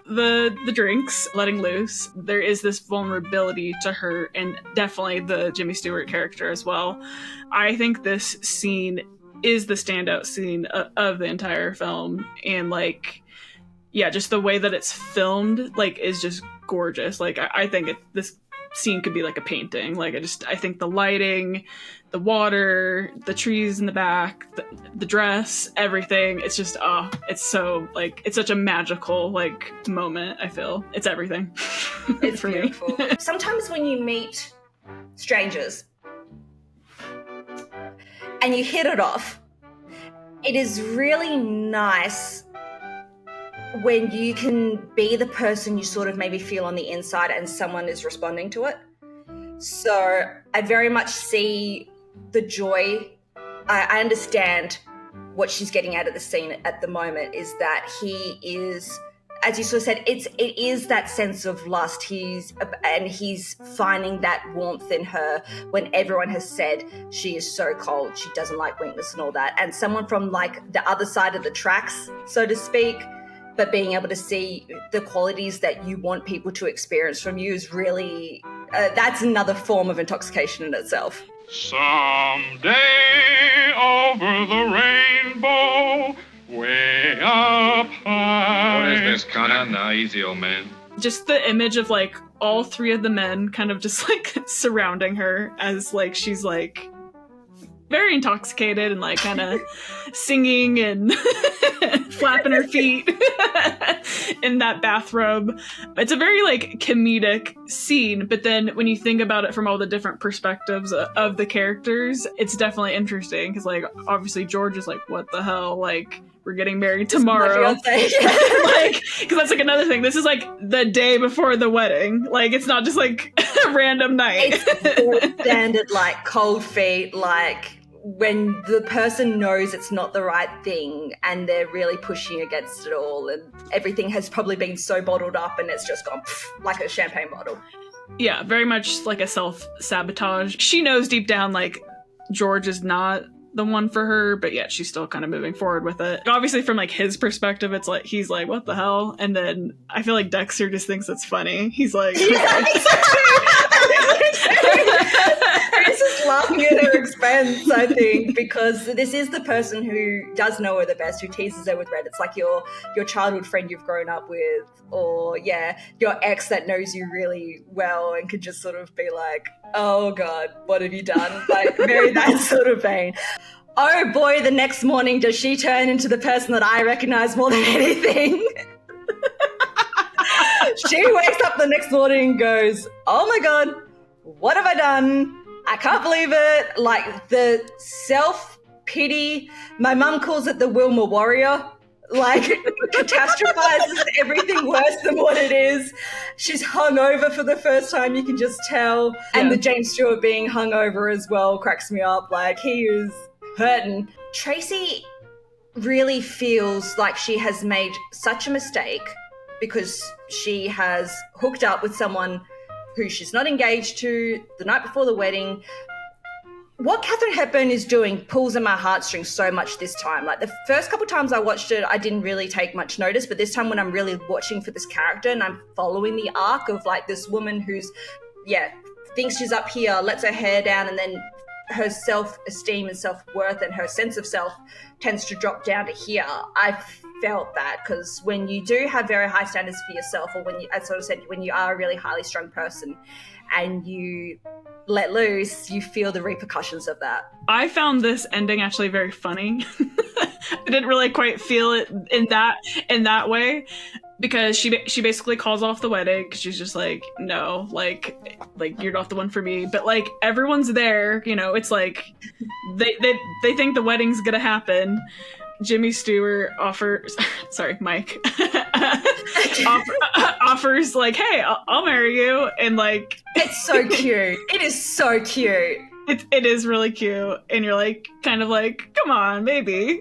the drinks letting loose. There is this vulnerability to her, and definitely the Jimmy Stewart character as well. I think this scene is the standout scene of the entire film, and like, yeah, just the way that it's filmed, like, is just gorgeous. Like, I think this scene could be like a painting. Like, I think the lighting, the water, the trees in the back, the dress, everything. It's just, it's so, like, it's such a magical, like, moment, I feel. It's everything. It's for beautiful. me. Sometimes when you meet strangers and you hit it off, it is really nice when you can be the person you sort of maybe feel on the inside and someone is responding to it. So I very much see the joy. I understand what she's getting out of the scene at the moment, is that he is, as you sort of said, it is that sense of lust. He's finding that warmth in her when everyone has said she is so cold, she doesn't like weakness and all that. And someone from like the other side of the tracks, so to speak, but being able to see the qualities that you want people to experience from you is really, that's another form of intoxication in itself. Someday over the rainbow, way up high. What is this, Connor? Now, easy, old man. Just the image of like all three of the men kind of just like surrounding her as like she's like very intoxicated and like kind of singing and flapping her feet in that bathrobe. It's a very like comedic scene, but then when you think about it from all the different perspectives of the characters, it's definitely interesting because like obviously George is like, what the hell, like we're getting married tomorrow. Like, because that's like another thing. This is like the day before the wedding. Like, it's not just like a random night. It's standard, like cold feet, like when the person knows it's not the right thing and they're really pushing against it all, and everything has probably been so bottled up and it's just gone like a champagne bottle. Yeah, very much like a self-sabotage. She knows deep down like George is not the one for her, but yet she's still kind of moving forward with it. Obviously from like his perspective, it's like he's like, what the hell? And then I feel like Dexter just thinks it's funny. He's like, yeah, he's just laughing at her expense, I think, because this is the person who does know her the best, who teases her with red. It's like your childhood friend you've grown up with, or your ex that knows you really well and could just sort of be like, oh God, what have you done? Like, very that sort of vein. Oh boy, the next morning does she turn into the person that I recognize more than anything. She wakes up the next morning and goes, oh my God, what have I done? I can't believe it. Like, the self-pity, my mum calls it the Wilma Warrior, like catastrophizes everything worse than what it is. She's hungover for the first time, you can just tell. And the James Stewart being hungover as well cracks me up. Like, he is hurting. Tracy really feels like she has made such a mistake because she has hooked up with someone who she's not engaged to the night before the wedding. What Katharine Hepburn is doing pulls at my heartstrings so much this time. Like, the first couple times I watched it, I didn't really take much notice, but this time when I'm really watching for this character and I'm following the arc of like this woman who's, thinks she's up here, lets her hair down, and then her self-esteem and self-worth and her sense of self tends to drop down to here. I felt that, because when you do have very high standards for yourself, or when you, as sort of said, when you are a really highly strung person and you let loose, you feel the repercussions of that. I found this ending actually very funny. I didn't really quite feel it in that way, because she basically calls off the wedding because she's just like, no, like you're not the one for me. But like, everyone's there, you know. It's like they think the wedding's gonna happen. Jimmy Stewart offers like, hey, I'll marry you, and like, it's so cute. It is so cute. It is really cute, and you're like, kind of like, come on, maybe.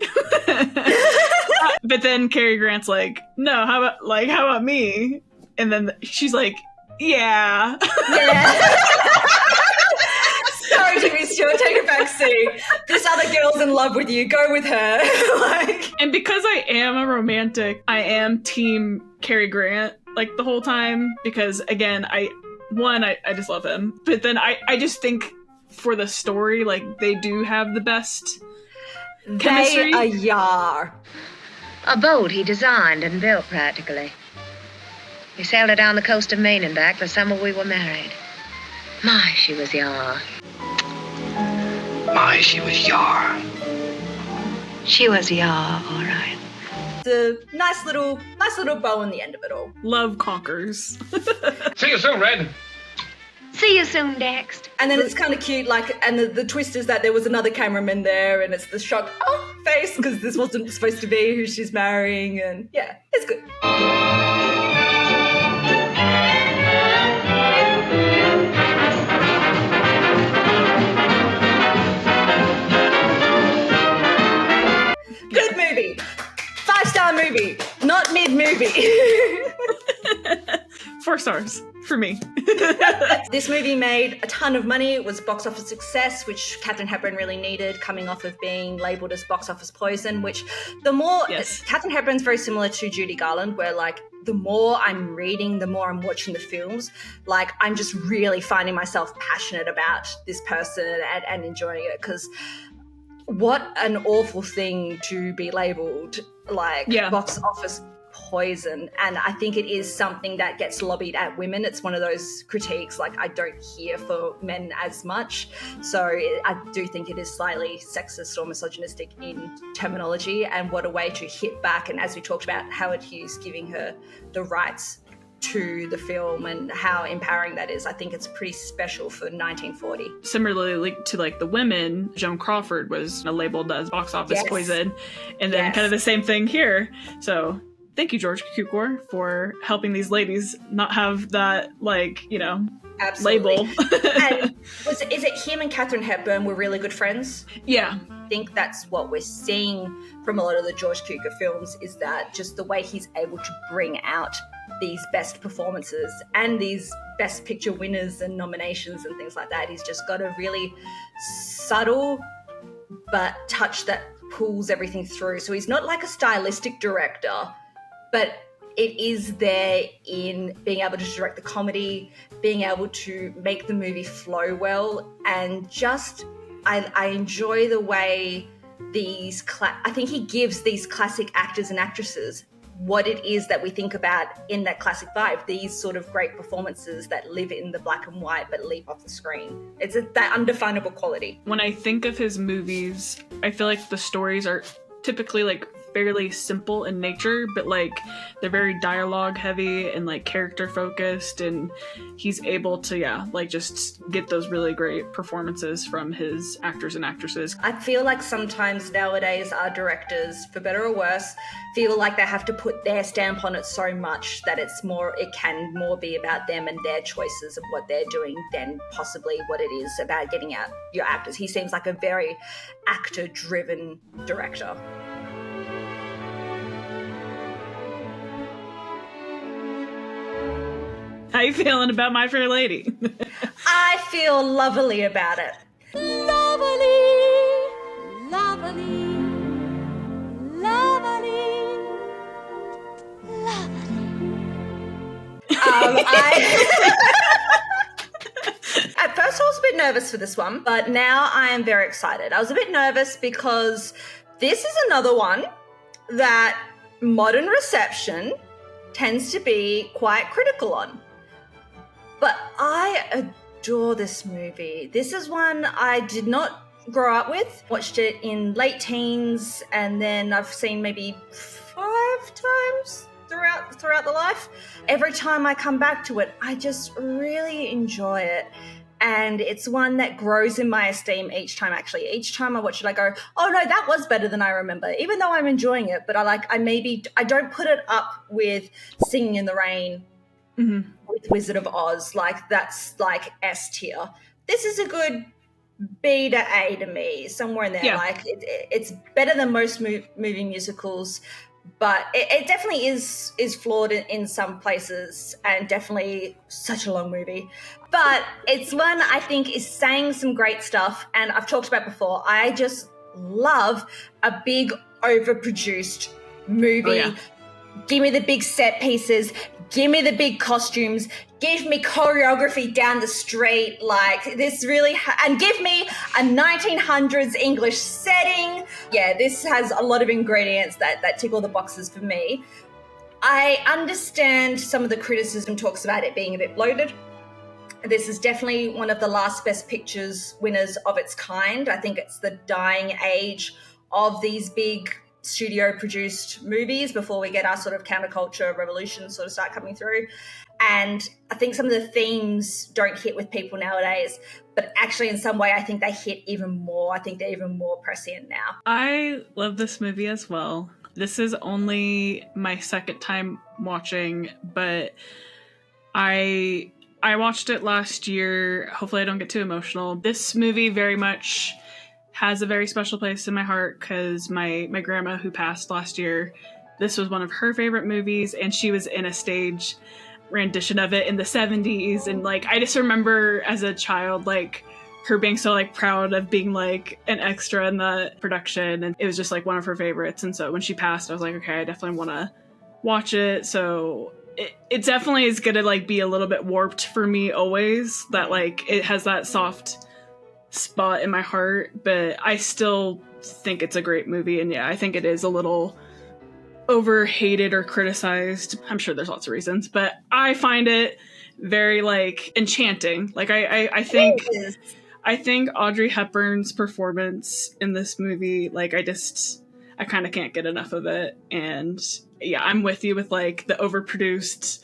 But then Cary Grant's like, no, how about me? And then she's like, yeah. Sorry, Jimmy Stewart, take it back. see, this other girl's in love with you. Go with her. Like, and because I am a romantic, I am team Cary Grant like the whole time because again, I just love him. But then I just think for the story, like they do have the best chemistry. They are yar. A boat he designed and built practically. We sailed her down the coast of Maine and back the summer we were married. My, she was yar. My, she was yar. She was yar, all right. The nice little bow on the end of it all. Love conquers. See you soon, Red. See you soon, Dex. And then it's kind of cute, like, and the twist is that there was another cameraman there, and it's the shocked face because this wasn't supposed to be who she's marrying, and yeah, it's good. Good movie. 5-star movie, not mid-movie. 4 stars for me. This movie made a ton of money. It was box office success, which Katharine Hepburn really needed, coming off of being labelled as box office poison, which the more... Yes. Katharine Hepburn's very similar to Judy Garland, where, like, the more I'm reading, the more I'm watching the films, like, I'm just really finding myself passionate about this person and enjoying it, because what an awful thing to be labelled, like, box office poison. And I think it is something that gets lobbied at women. It's one of those critiques, like, I don't hear for men as much. So I do think it is slightly sexist or misogynistic in terminology, and what a way to hit back. And as we talked about, Howard Hughes giving her the rights to the film and how empowering that is. I think it's pretty special for 1940. Similarly to like the women, Joan Crawford was labeled as box office poison, and then kind of the same thing here. So thank you, George Cukor, for helping these ladies not have that, like, you know, label. And is it him and Katharine Hepburn were really good friends? Yeah. I think that's what we're seeing from a lot of the George Cukor films, is that just the way he's able to bring out these best performances and these best picture winners and nominations and things like that. He's just got a really subtle but touch that pulls everything through. So he's not like a stylistic director, but it is there in being able to direct the comedy, being able to make the movie flow well, and just I enjoy the way I think he gives these classic actors and actresses what it is that we think about in that classic vibe, these sort of great performances that live in the black and white but leap off the screen. It's that undefinable quality. When I think of his movies, I feel like the stories are typically like fairly simple in nature, but like they're very dialogue heavy and like character focused, and he's able to like just get those really great performances from his actors and actresses. I feel like sometimes nowadays our directors, for better or worse, feel like they have to put their stamp on it so much that it can more be about them and their choices of what they're doing than possibly what it is about getting out your actors. He seems like a very actor driven director. How you feeling about My Fair Lady? I feel lovely about it. Lovely, lovely, lovely, lovely. At first I was a bit nervous for this one, but now I am very excited. I was a bit nervous because this is another one that modern reception tends to be quite critical on. But I adore this movie. This is one I did not grow up with. Watched it in late teens, and then I've seen maybe 5 times throughout the life. Every time I come back to it, I just really enjoy it. And it's one that grows in my esteem each time, actually. Each time I watch it, I go, oh no, that was better than I remember, even though I'm enjoying it. But I don't put it up with Singing in the Rain, with Wizard of Oz. Like, that's like S tier. This is a good B to A to me, somewhere in there. Yeah. Like, it's better than most movie musicals, but it definitely is flawed in some places, and definitely such a long movie. But it's one I think is saying some great stuff, and I've talked about before. I just love a big overproduced movie. Oh, yeah. Give me the big set pieces. Give me the big costumes. Give me choreography down the street. Like this really, and give me a 1900s English setting. Yeah, this has a lot of ingredients that tick all the boxes for me. I understand some of the criticism talks about it being a bit bloated. This is definitely one of the last Best Pictures winners of its kind. I think it's the dying age of these big studio-produced movies before we get our sort of counterculture revolution sort of start coming through. And I think some of the themes don't hit with people nowadays, but actually in some way I think they hit even more. I think they're even more prescient now. I love this movie as well. This is only my second time watching, but I watched it last year. Hopefully I don't get too emotional. This movie very much has a very special place in my heart because my grandma, who passed last year, this was one of her favorite movies, and she was in a stage rendition of it in the 70s. And like, I just remember as a child, like her being so like proud of being like an extra in the production, and it was just like one of her favorites. And so when she passed, I was like, okay, I definitely want to watch it. So it definitely is gonna like be a little bit warped for me always, that like it has that soft spot in my heart, but I still think it's a great movie. And yeah, I think it is a little overhated or criticized. I'm sure there's lots of reasons, but I find it very like enchanting. Like I think Audrey Hepburn's performance in this movie, like I kind of can't get enough of it. And yeah, I'm with you with like the overproduced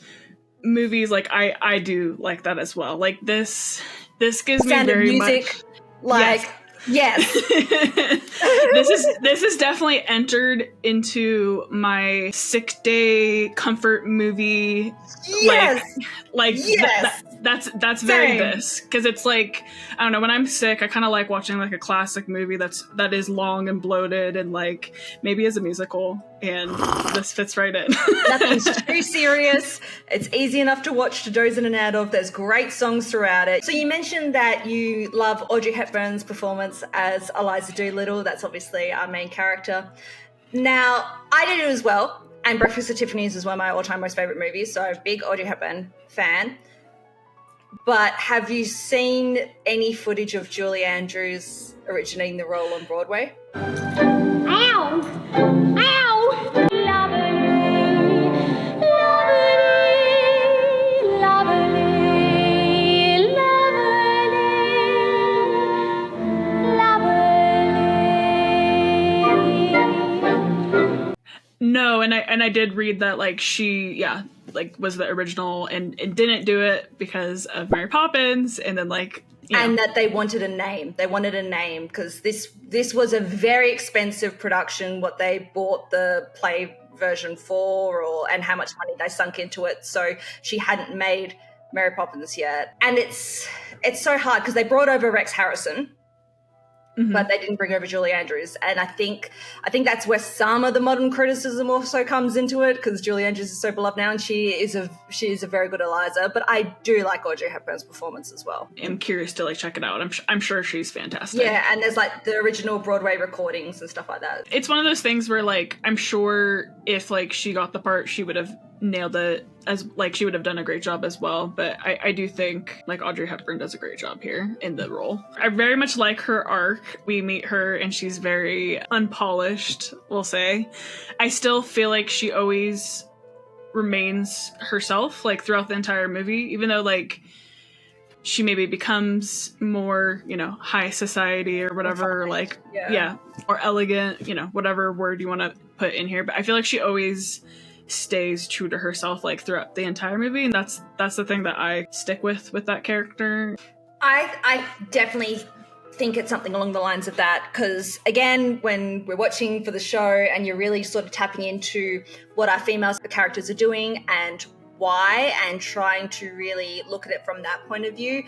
movies. Like I do like that as well. Like this gives me very much. Like, yes. This is definitely entered into my sick day comfort movie. Yes. Like yes. That's very this, because it's like, I don't know, when I'm sick I kind of like watching like a classic movie that is long and bloated and like maybe is a musical, and this fits right in. Nothing's too serious. It's easy enough to watch, to doze in and out of. There's great songs throughout it. So you mentioned that you love Audrey Hepburn's performance as Eliza Doolittle. That's obviously our main character. Now, I did it as well, and Breakfast at Tiffany's is one of my all-time most favorite movies, so I'm a big Audrey Hepburn fan. But have you seen any footage of Julie Andrews originating the role on Broadway? Ow! Ow! Lovely, lovely, lovely. No, and I did read that like she like was the original and didn't do it because of Mary Poppins, and then like and that they wanted a name. They wanted a name because this was a very expensive production, what they bought the play version for, and how much money they sunk into it. So she hadn't made Mary Poppins yet. And it's so hard because they brought over Rex Harrison, but they didn't bring over Julie Andrews. And I think that's where some of the modern criticism also comes into it, because Julie Andrews is so beloved now, and she is a very good Eliza. But I do like Audrey Hepburn's performance as well. I'm curious to like check it out. I'm sure she's fantastic. Yeah, and there's like the original Broadway recordings and stuff like that. It's one of those things where like I'm sure if like she got the part, she would have nailed it, as like she would have done a great job as well. But I do think like Audrey Hepburn does a great job here in the role. I very much like her arc. We meet her and she's very unpolished, we'll say. I still feel like she always remains herself like throughout the entire movie, even though like she maybe becomes more, high society or whatever, like or elegant, whatever word you want to put in here. But I feel like she always stays true to herself like throughout the entire movie, and that's the thing that I stick with that character. I definitely think it's something along the lines of that, because again, when we're watching for the show and you're really sort of tapping into what our female characters are doing and why, and trying to really look at it from that point of view,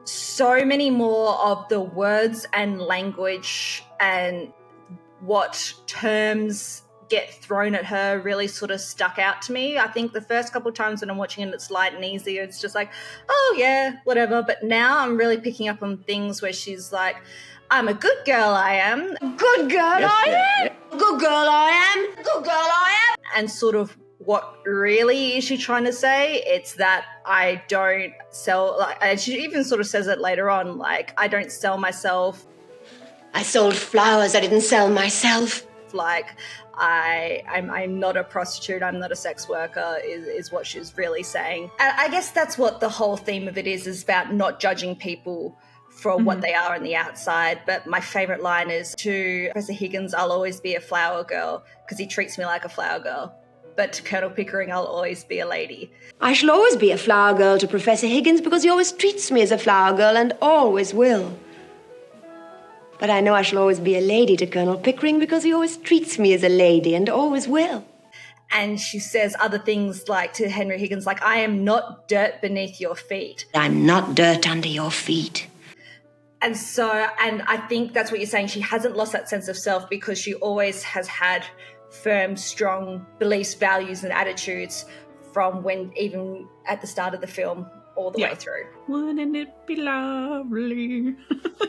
so many more of the words and language and what terms get thrown at her really sort of stuck out to me. I think the first couple of times when I'm watching it, it's light and easy. It's just like, oh yeah, whatever. But now I'm really picking up on things where she's like, I'm a good girl, I am. Good girl, I am. Good girl, I am. Good girl, I am. And sort of what really is she trying to say? It's that I don't sell, like, and she even sort of says it later on, like, I don't sell myself. I sold flowers, I didn't sell myself. Like, I'm not a prostitute, I'm not a sex worker, is what she's really saying. And I guess that's what the whole theme of it is about not judging people for what they are on the outside. But my favourite line is to Professor Higgins, I'll always be a flower girl because he treats me like a flower girl. But to Colonel Pickering, I'll always be a lady. I shall always be a flower girl to Professor Higgins because he always treats me as a flower girl and always will. But I know I shall always be a lady to Colonel Pickering because he always treats me as a lady and always will. And she says other things like to Henry Higgins, like, I am not dirt beneath your feet. I'm not dirt under your feet. And so, and I think that's what you're saying. She hasn't lost that sense of self because she always has had firm, strong beliefs, values, and attitudes from when, even at the start of the film, all the way through. Wouldn't it be lovely?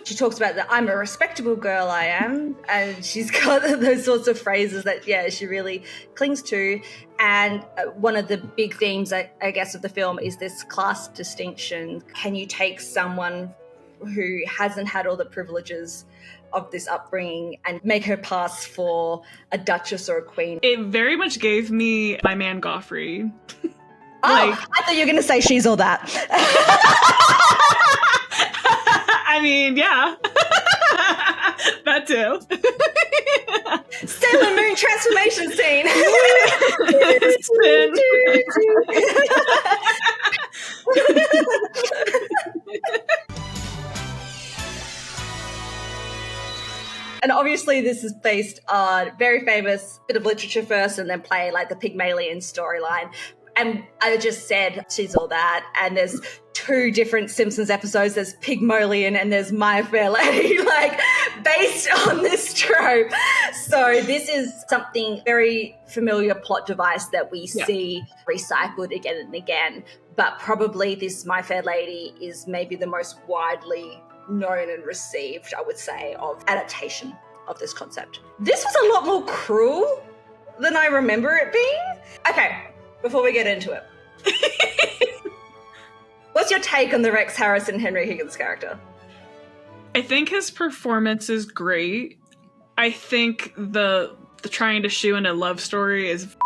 She talks about that I'm a respectable girl, I am. And she's got those sorts of phrases that, she really clings to. And one of the big themes, I guess, of the film is this class distinction. Can you take someone who hasn't had all the privileges of this upbringing and make her pass for a duchess or a queen? It very much gave me My Man Goffrey. I thought you were going to say She's All That. I mean, yeah. That too. Sailor Moon transformation scene. And obviously this is based on very famous bit of literature first and then play like the Pygmalion storyline. And I just said She's All That, and there's 2 different Simpsons episodes. There's Pygmalion and there's My Fair Lady, like based on this trope. So this is something very familiar plot device that we see recycled again and again. But probably this My Fair Lady is maybe the most widely known and received, I would say, of adaptation of this concept. This was a lot more cruel than I remember it being. Okay, before we get into it, what's your take on the Rex Harrison Henry Higgins character? I think his performance is great. I think the trying to shoe in a love story is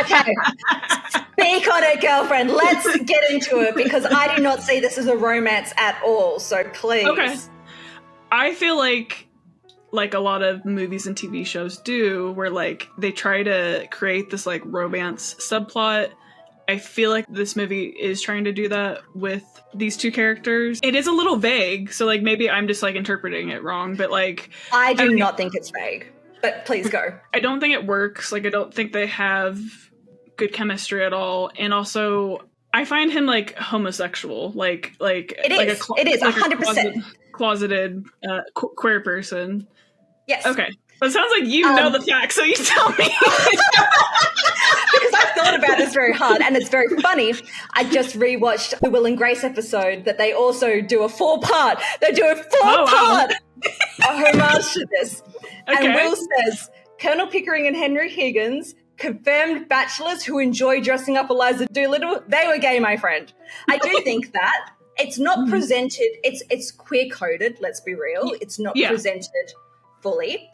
okay. Speak on it, girlfriend. Let's get into it because I do not see this as a romance at all. So please. Okay. I feel like a lot of movies and TV shows do, where like they try to create this like romance subplot. I feel like this movie is trying to do that with these 2 characters. It is a little vague, so like maybe I'm just like interpreting it wrong, but like I do not think it's vague. But please go. I don't think it works. Like I don't think they have good chemistry at all, and also I find him like homosexual, like it is 100% closeted queer person. Yes. Okay. Well, it sounds like you know the facts, so you tell me. Because I thought about this very hard, and it's very funny. I just rewatched the Will and Grace episode that they also do a 4-part. They do a 4-part homage to this. Okay. And Will says, Colonel Pickering and Henry Higgins, confirmed bachelors who enjoy dressing up Eliza Doolittle, they were gay, my friend. I do think that. It's not presented, it's queer-coded, let's be real. It's not presented fully.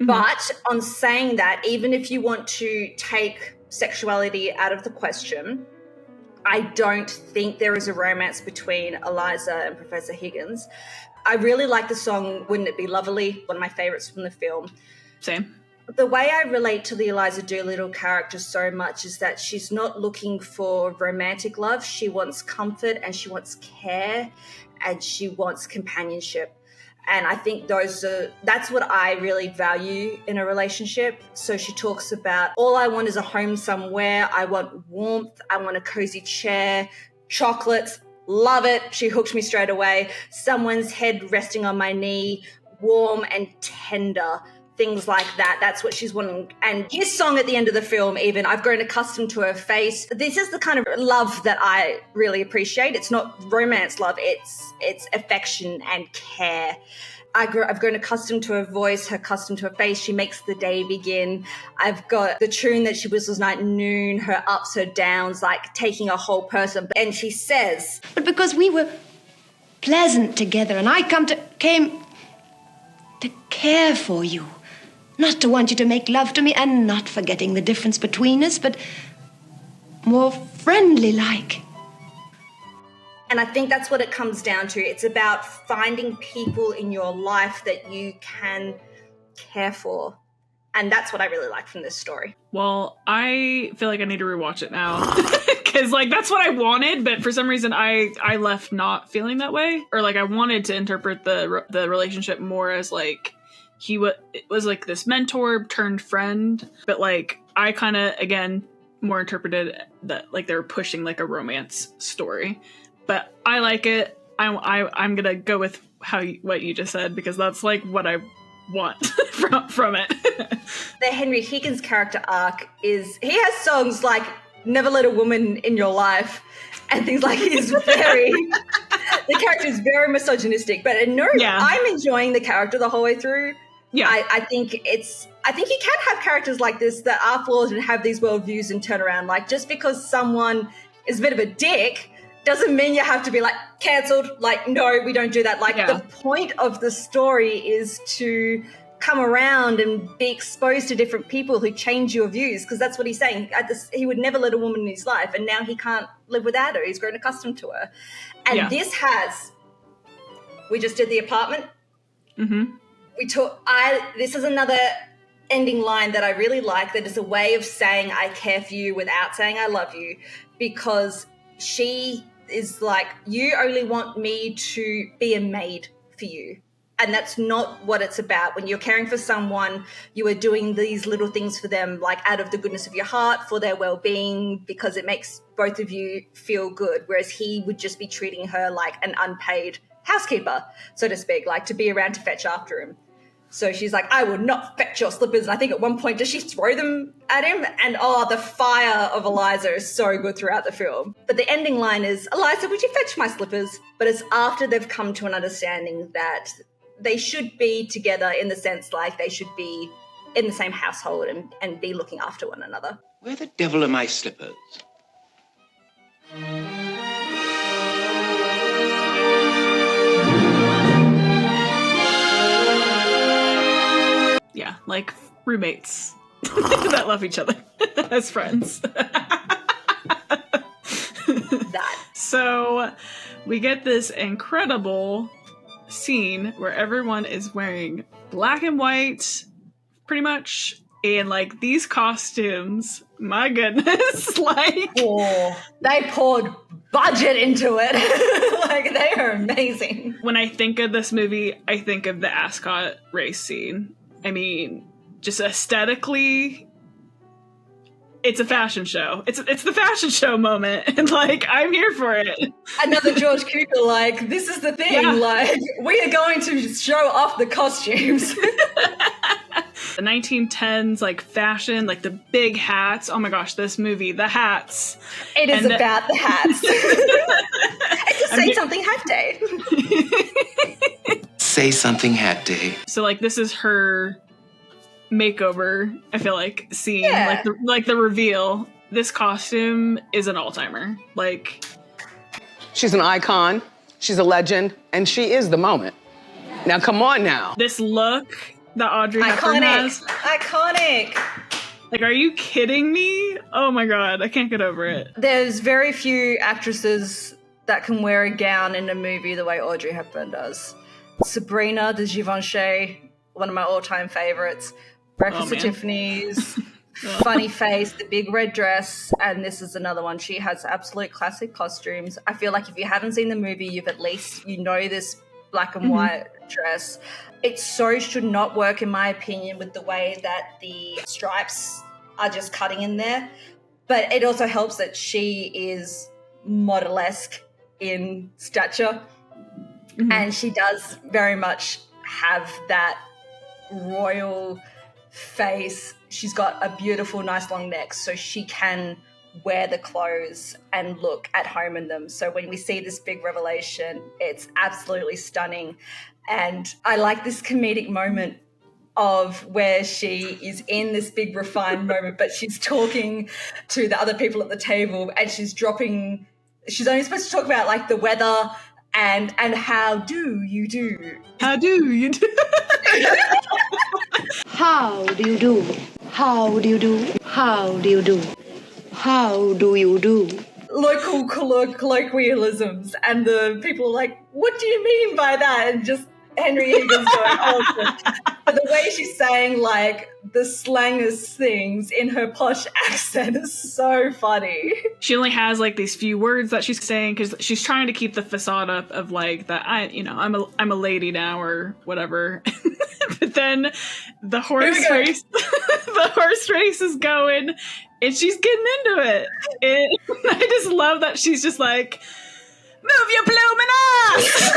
But on saying that, even if you want to take sexuality out of the question, I don't think there is a romance between Eliza and Professor Higgins. I really like the song Wouldn't It Be Lovely, one of my favorites from the film. Same. The way I relate to the Eliza Doolittle character so much is that she's not looking for romantic love. She wants comfort and she wants care and she wants companionship. And I think that's what I really value in a relationship. So she talks about, all I want is a home somewhere. I want warmth. I want a cozy chair, chocolates. Love it. She hooked me straight away. Someone's head resting on my knee, warm and tender. things like that. That's what she's wanting. And his song at the end of the film, even, I've grown accustomed to her face. This is the kind of love that I really appreciate. It's not romance love. It's affection and care. I've grown accustomed to her voice, accustomed to her face. She makes the day begin. I've got the tune that she whistles night and noon, her ups, her downs, like taking a whole person. And she says, but because we were pleasant together and I came to care for you. Not to want you to make love to me, and not forgetting the difference between us, but more friendly-like. And I think that's what it comes down to. It's about finding people in your life that you can care for. And that's what I really like from this story. Well, I feel like I need to rewatch it now. Because, like, that's what I wanted, but for some reason I left not feeling that way. Or, like, I wanted to interpret the relationship more as, like, it was like this mentor turned friend, but like I kind of again more interpreted that like they were pushing like a romance story. But I like it. I'm gonna go with what you just said, because that's like what I want from it. The Henry Higgins character arc he has songs like "Never Let a Woman in Your Life" and things like he's very. The character is very misogynistic, but I'm enjoying the character the whole way through. Yeah, I think you can have characters like this that are flawed and have these worldviews and turn around. Like, just because someone is a bit of a dick doesn't mean you have to be like cancelled. Like, no, we don't do that. Like, the point of the story is to come around and be exposed to different people who change your views, because that's what he's saying. He would never let a woman in his life, and now he can't live without her. He's grown accustomed to her. And we just did The Apartment. Mm-hmm. This is another ending line that I really like, that is a way of saying I care for you without saying I love you, because she is like, you only want me to be a maid for you. And that's not what it's about. When you're caring for someone, you are doing these little things for them, like out of the goodness of your heart, for their well-being, because it makes both of you feel good. Whereas he would just be treating her like an unpaid housekeeper, so to speak, like to be around to fetch after him. So she's like, I will not fetch your slippers. And I think at one point, does she throw them at him? And the fire of Eliza is so good throughout the film. But the ending line is, Eliza, would you fetch my slippers? But it's after they've come to an understanding that they should be together, in the sense like they should be in the same household and be looking after one another. Where the devil are my slippers? Yeah, like roommates that love each other as friends. So we get this incredible scene where everyone is wearing black and white, pretty much, and like these costumes, my goodness, like they poured budget into it. Like, they are amazing. When I think of this movie, I think of the Ascot race scene. I mean, just aesthetically, it's a fashion show. It's the fashion show moment, and like, I'm here for it. Another George Cukor, like, this is the thing, like, we are going to show off the costumes. The 1910s, like, fashion, like the big hats. Oh my gosh, this movie, the hats. It is about the hats. It's a Say Something Hat Day. Say Something Hat Day. So, like, this is her makeover, I feel like, scene. Like the reveal. This costume is an all-timer. Like, she's an icon, she's a legend, and she is the moment. Now, come on now. This look that Audrey Hepburn has. Iconic. Like, are you kidding me? Oh my god, I can't get over it. There's very few actresses that can wear a gown in a movie the way Audrey Hepburn does. Sabrina de Givenchy, one of my all-time favorites. Breakfast at Tiffany's, funny face, the big red dress, and this is another one. She has absolute classic costumes. I feel like if you haven't seen the movie, you've at least, this black and white dress. It so should not work, in my opinion, with the way that the stripes are just cutting in there. But it also helps that she is model-esque in stature. And she does very much have that royal face. She's got a beautiful, nice long neck, so she can wear the clothes and look at home in them. So when we see this big revelation, it's absolutely stunning. And I like this comedic moment of where she is in this big refined moment, but she's talking to the other people at the table, and she's only supposed to talk about like the weather and how do you do? How do you do? How do you do? How do you do? How do you do? How do you do? Local colloquialisms, and the people are like, what do you mean by that? And just Henry Higgins going, oh, but the way she's saying like the slangest things in her posh accent is so funny. She only has like these few words that she's saying because she's trying to keep the facade up of like that I'm a lady now or whatever. But then the horse race is going and she's getting into it. And I just love that she's just like, move your blooming ass!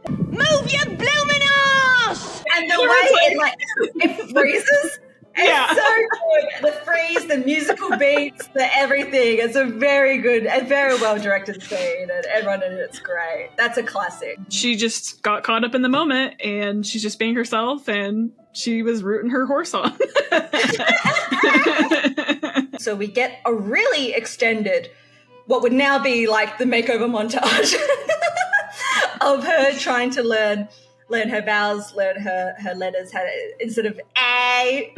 Move your blooming ass! And the way it freezes. It's so good. The freeze, the musical beats, the everything. It's a very good and very well directed scene, and everyone in it's great. That's a classic. She just got caught up in the moment, and she's just being herself, and she was rooting her horse on. So we get a really extended, what would now be like the makeover montage of her trying to learn her vowels, learn her letters, instead of a,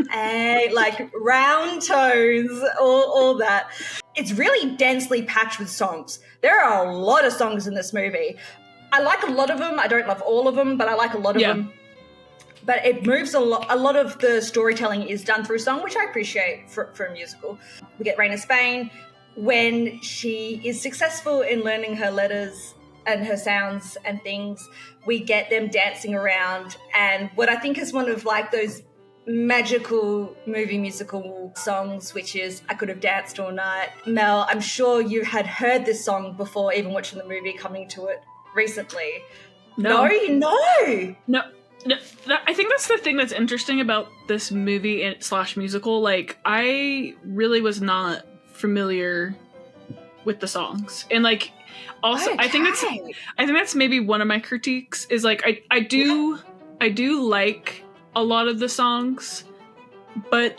like round tones, all that. It's really densely packed with songs. There are a lot of songs in this movie. I like a lot of them. I don't love all of them, but I like a lot of them. But it moves a lot. A lot of the storytelling is done through song, which I appreciate for a musical. We get Reina Spain when she is successful in learning her letters and her sounds and things. We get them dancing around, and what I think is one of like those magical movie musical songs, which is I Could Have Danced All Night. Mel, I'm sure you had heard this song before even watching the movie, coming to it recently. No. I think that's the thing that's interesting about this movie / musical. Like, I really was not familiar with the songs, and like, also, I think that's maybe one of my critiques is like I do like a lot of the songs, but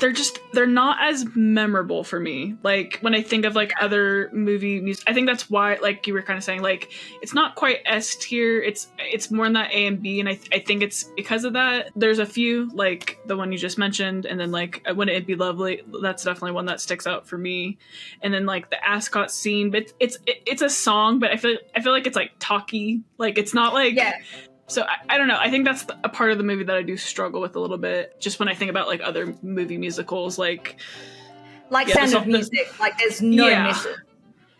they're not as memorable for me. Like when I think of like other movie music, I think that's why, like you were kind of saying, like it's not quite S tier. It's more in that A and B, and I think it's because of that. There's a few like the one you just mentioned, and then like Wouldn't It Be Lovely? That's definitely one that sticks out for me. And then like the Ascot scene, but it's a song, but I feel like it's like talky. Like it's not like So I don't know. I think that's a part of the movie that I do struggle with a little bit. Just when I think about like other movie musicals, like Sound of Music, like there's no missing.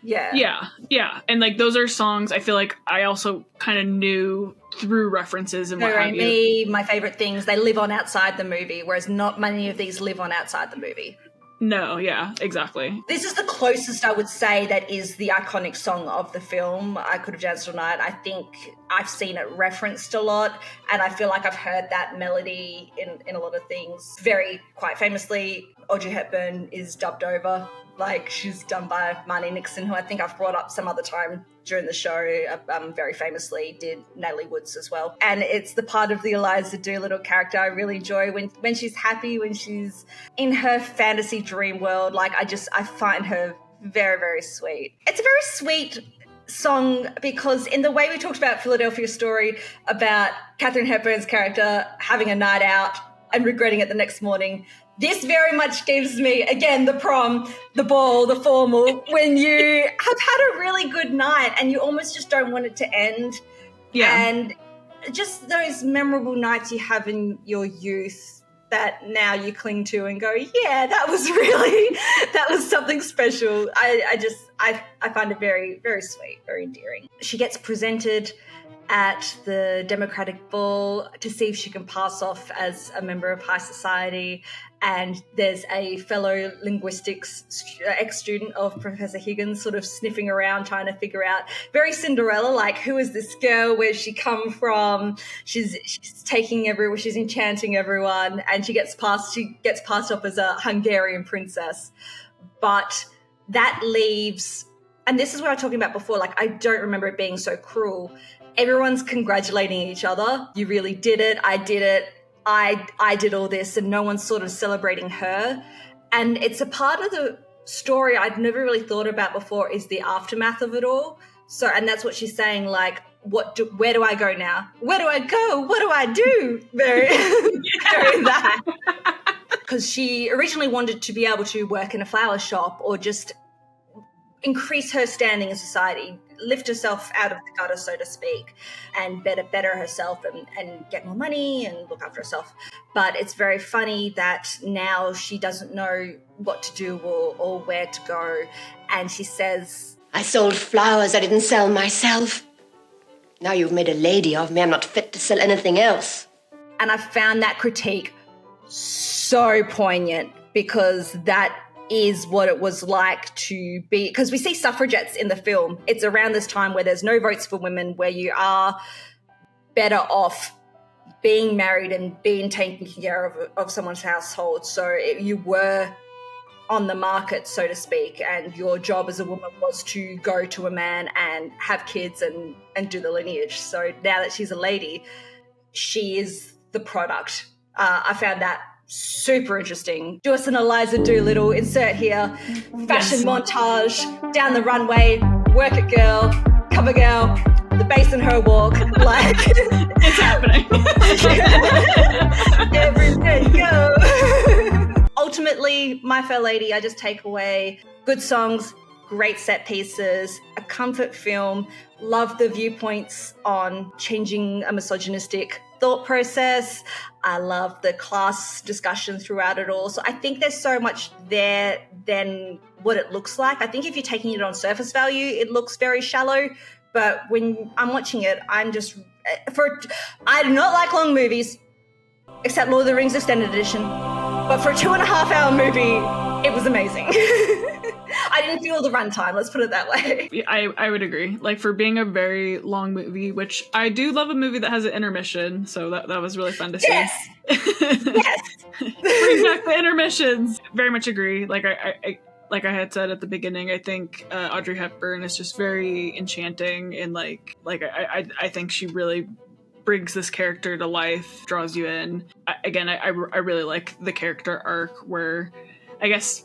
Yeah, and like those are songs I feel like I also kind of knew through references and what have you. My favorite things, they live on outside the movie, whereas not many of these live on outside the movie. No, yeah, exactly. This is the closest I would say that is the iconic song of the film, I Could Have Danced All Night. I think I've seen it referenced a lot, and I feel like I've heard that melody in a lot of things. Very, quite famously, Audrey Hepburn is dubbed over. Like, she's done by Marnie Nixon, who I think I've brought up some other time during the show, very famously did Natalie Woods as well. And it's the part of the Eliza Doolittle character I really enjoy when she's happy, when she's in her fantasy dream world. Like, I find her very, very sweet. It's a very sweet song because in the way we talked about Philadelphia Story, about Katharine Hepburn's character having a night out and regretting it the next morning, this very much gives me, again, the prom, the ball, the formal, when you have had a really good night and you almost just don't want it to end. Yeah. And just those memorable nights you have in your youth that now you cling to and go, yeah, that was something special. I find it very, very sweet, very endearing. She gets presented at the Democratic Ball to see if she can pass off as a member of high society. and there's a fellow linguistics ex-student of Professor Higgins sort of sniffing around trying to figure out, very Cinderella, like, who is this girl, where's she come from, she's taking everyone, she's enchanting everyone, and she gets passed off as a Hungarian princess. But that leaves, and this is what I was talking about before, like, I don't remember it being so cruel. Everyone's congratulating each other. You really did it. I did it. I did all this, and no one's sort of celebrating her. And it's a part of the story I'd never really thought about before, is the aftermath of it all. So, and that's what she's saying, like, where do I go now? Where do I go? What do I do? During that. Because she originally wanted to be able to work in a flower shop or just increase her standing in society, lift herself out of the gutter, so to speak, and better herself and get more money and look after herself. But it's very funny that now she doesn't know what to do or where to go. And she says, I sold flowers, I didn't sell myself. Now you've made a lady of me, I'm not fit to sell anything else. And I found that critique so poignant, because that is what it was like to be, because we see suffragettes in the film. It's around this time where there's no votes for women, where you are better off being married and being taken care of someone's household. So you were on the market, so to speak, and your job as a woman was to go to a man and have kids and do the lineage. So now that she's a lady, she is the product. I found that super interesting. Do us an Eliza Doolittle insert here. Fashion montage, down the runway, work it girl, cover girl, the bass in her walk, like it's happening. Everywhere you go. Ultimately, My Fair Lady, I just take away good songs, great set pieces, a comfort film. Love the viewpoints on changing a misogynistic thought process. I love the class discussion throughout it all. So I think there's so much there than what it looks like. I think if you're taking it on surface value, it looks very shallow. But when I'm watching it, I do not like long movies, except Lord of the Rings Extended Edition. But for a 2.5-hour movie, it was amazing. I didn't feel the runtime, let's put it that way. I would agree. Like, for being a very long movie, which I do love a movie that has an intermission, so that was really fun to see. Yes! Yes! Bring back the intermissions! Very much agree. Like I had said at the beginning, I think Audrey Hepburn is just very enchanting, and I think she really brings this character to life, draws you in. I really like the character arc, where I guess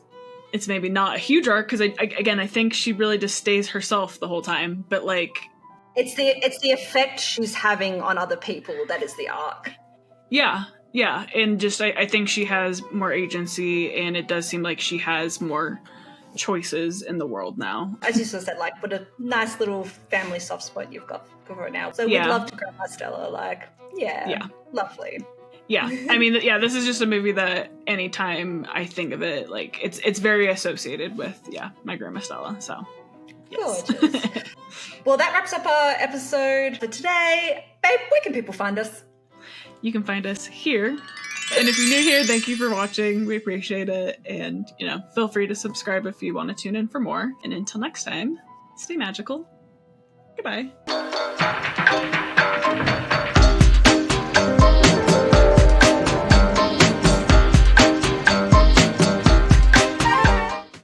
it's maybe not a huge arc, because I think she really just stays herself the whole time, but like it's the effect she's having on other people that is the arc. Yeah, and just I think she has more agency, and it does seem like she has more choices in the world now. As you sort of said, like, what a nice little family soft spot you've got for her now. So we'd love to grab Stella, like, yeah, lovely. Yeah, I mean, this is just a movie that anytime I think of it, like, it's very associated with, my grandma Stella, so. Yes. Gorgeous. Well, that wraps up our episode for today. Babe, where can people find us? You can find us here. And if you're new here, thank you for watching. We appreciate it. And, feel free to subscribe if you want to tune in for more. And until next time, stay magical. Goodbye.